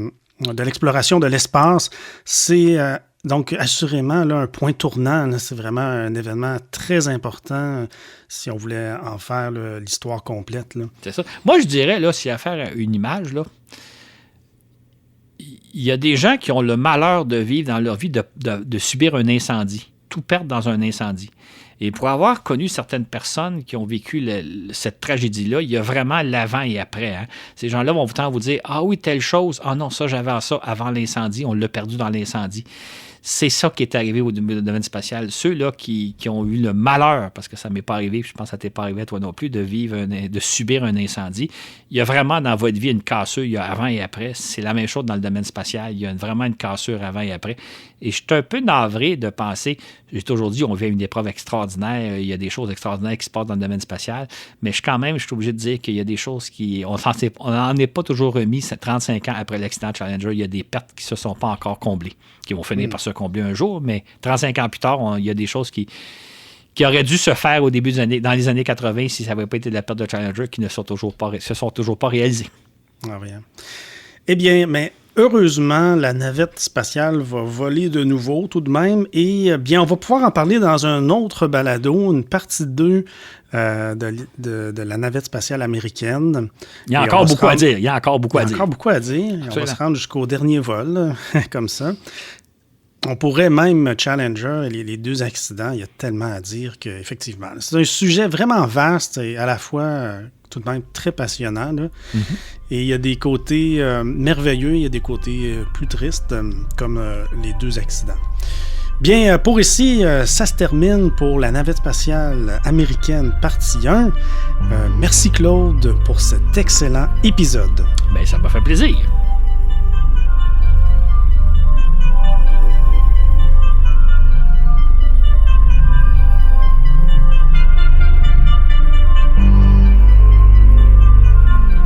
de l'exploration de l'espace, c'est... donc, assurément, là, un point tournant, là, c'est vraiment un événement très important si on voulait en faire l'histoire complète. Là. C'est ça. Moi, je dirais, là, s'il y a à faire une image, là, il y a des gens qui ont le malheur de vivre dans leur vie de subir un incendie, tout perdre dans un incendie. Et pour avoir connu certaines personnes qui ont vécu cette tragédie-là, il y a vraiment l'avant et après. Hein. Ces gens-là vont vous dire « Ah oui, telle chose. Ah non, ça, j'avais ça avant l'incendie. On l'a perdu dans l'incendie. » C'est ça qui est arrivé au domaine spatial. Ceux-là qui ont eu le malheur, parce que ça ne m'est pas arrivé, puis je pense que ça ne t'est pas arrivé à toi non plus, de subir un incendie. Il y a vraiment dans votre vie une cassure, il y a avant et après. C'est la même chose dans le domaine spatial. Il y a vraiment une cassure avant et après. Et je suis un peu navré de penser, j'ai toujours dit, on vit une épreuve extraordinaire, il y a des choses extraordinaires qui se passent dans le domaine spatial, mais je suis obligé de dire qu'il y a des choses on n'en est pas toujours remis 35 ans après l'accident de Challenger. Il y a des pertes qui ne se sont pas encore comblées, qui vont finir par se combler un jour, mais 35 ans plus tard, il y a des choses qui auraient dû se faire au début dans les années 80 si ça n'avait pas été de la perte de Challenger qui ne se sont toujours pas réalisées. Ah, bien. Eh bien, mais heureusement, la navette spatiale va voler de nouveau tout de même. Et bien, on va pouvoir en parler dans un autre balado, une partie 2 de la navette spatiale américaine. Il y a encore beaucoup à dire. Il y a encore beaucoup à dire. On va se rendre jusqu'au dernier vol, comme ça. On pourrait même Challenger, les 2 accidents, il y a tellement à dire qu'effectivement, c'est un sujet vraiment vaste et à la fois tout de même très passionnant. Là. Mm-hmm. Et il y a des côtés merveilleux, il y a des côtés plus tristes, comme les 2 accidents. Bien, pour ici, ça se termine pour la navette spatiale américaine partie 1. Merci Claude pour cet excellent épisode. Bien, ça m'a fait plaisir.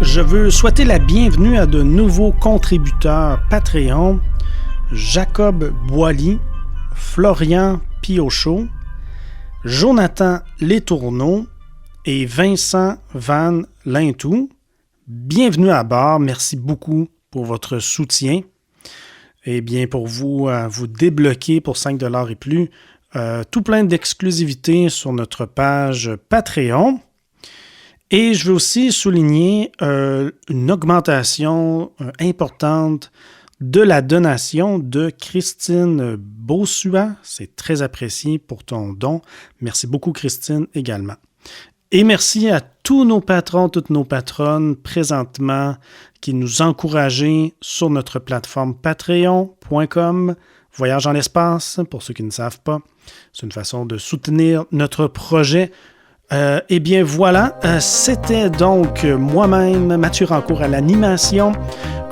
Je veux souhaiter la bienvenue à de nouveaux contributeurs Patreon, Jacob Boily, Florian Piochot, Jonathan Letourneau et Vincent Van Lintou. Bienvenue à bord, merci beaucoup pour votre soutien. Et bien, pour vous débloquer pour 5$ et plus, tout plein d'exclusivités sur notre page Patreon. Et je veux aussi souligner une augmentation importante de la donation de Christine Bossua. C'est très apprécié pour ton don. Merci beaucoup, Christine, également. Et merci à tous nos patrons, toutes nos patronnes présentement qui nous encouragent sur notre plateforme patreon.com. Voyage en l'espace, pour ceux qui ne savent pas. C'est une façon de soutenir notre projet. Eh bien voilà, c'était donc moi-même, Mathieu Rancourt à l'animation,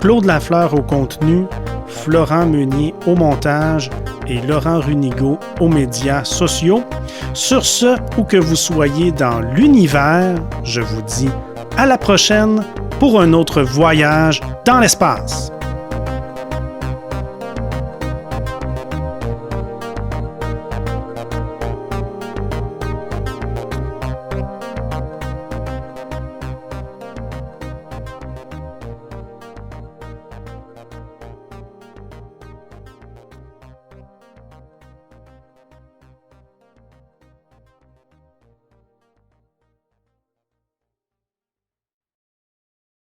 Claude Lafleur au contenu, Florent Meunier au montage et Laurent Runigo aux médias sociaux. Sur ce, où que vous soyez dans l'univers, je vous dis à la prochaine pour un autre voyage dans l'espace.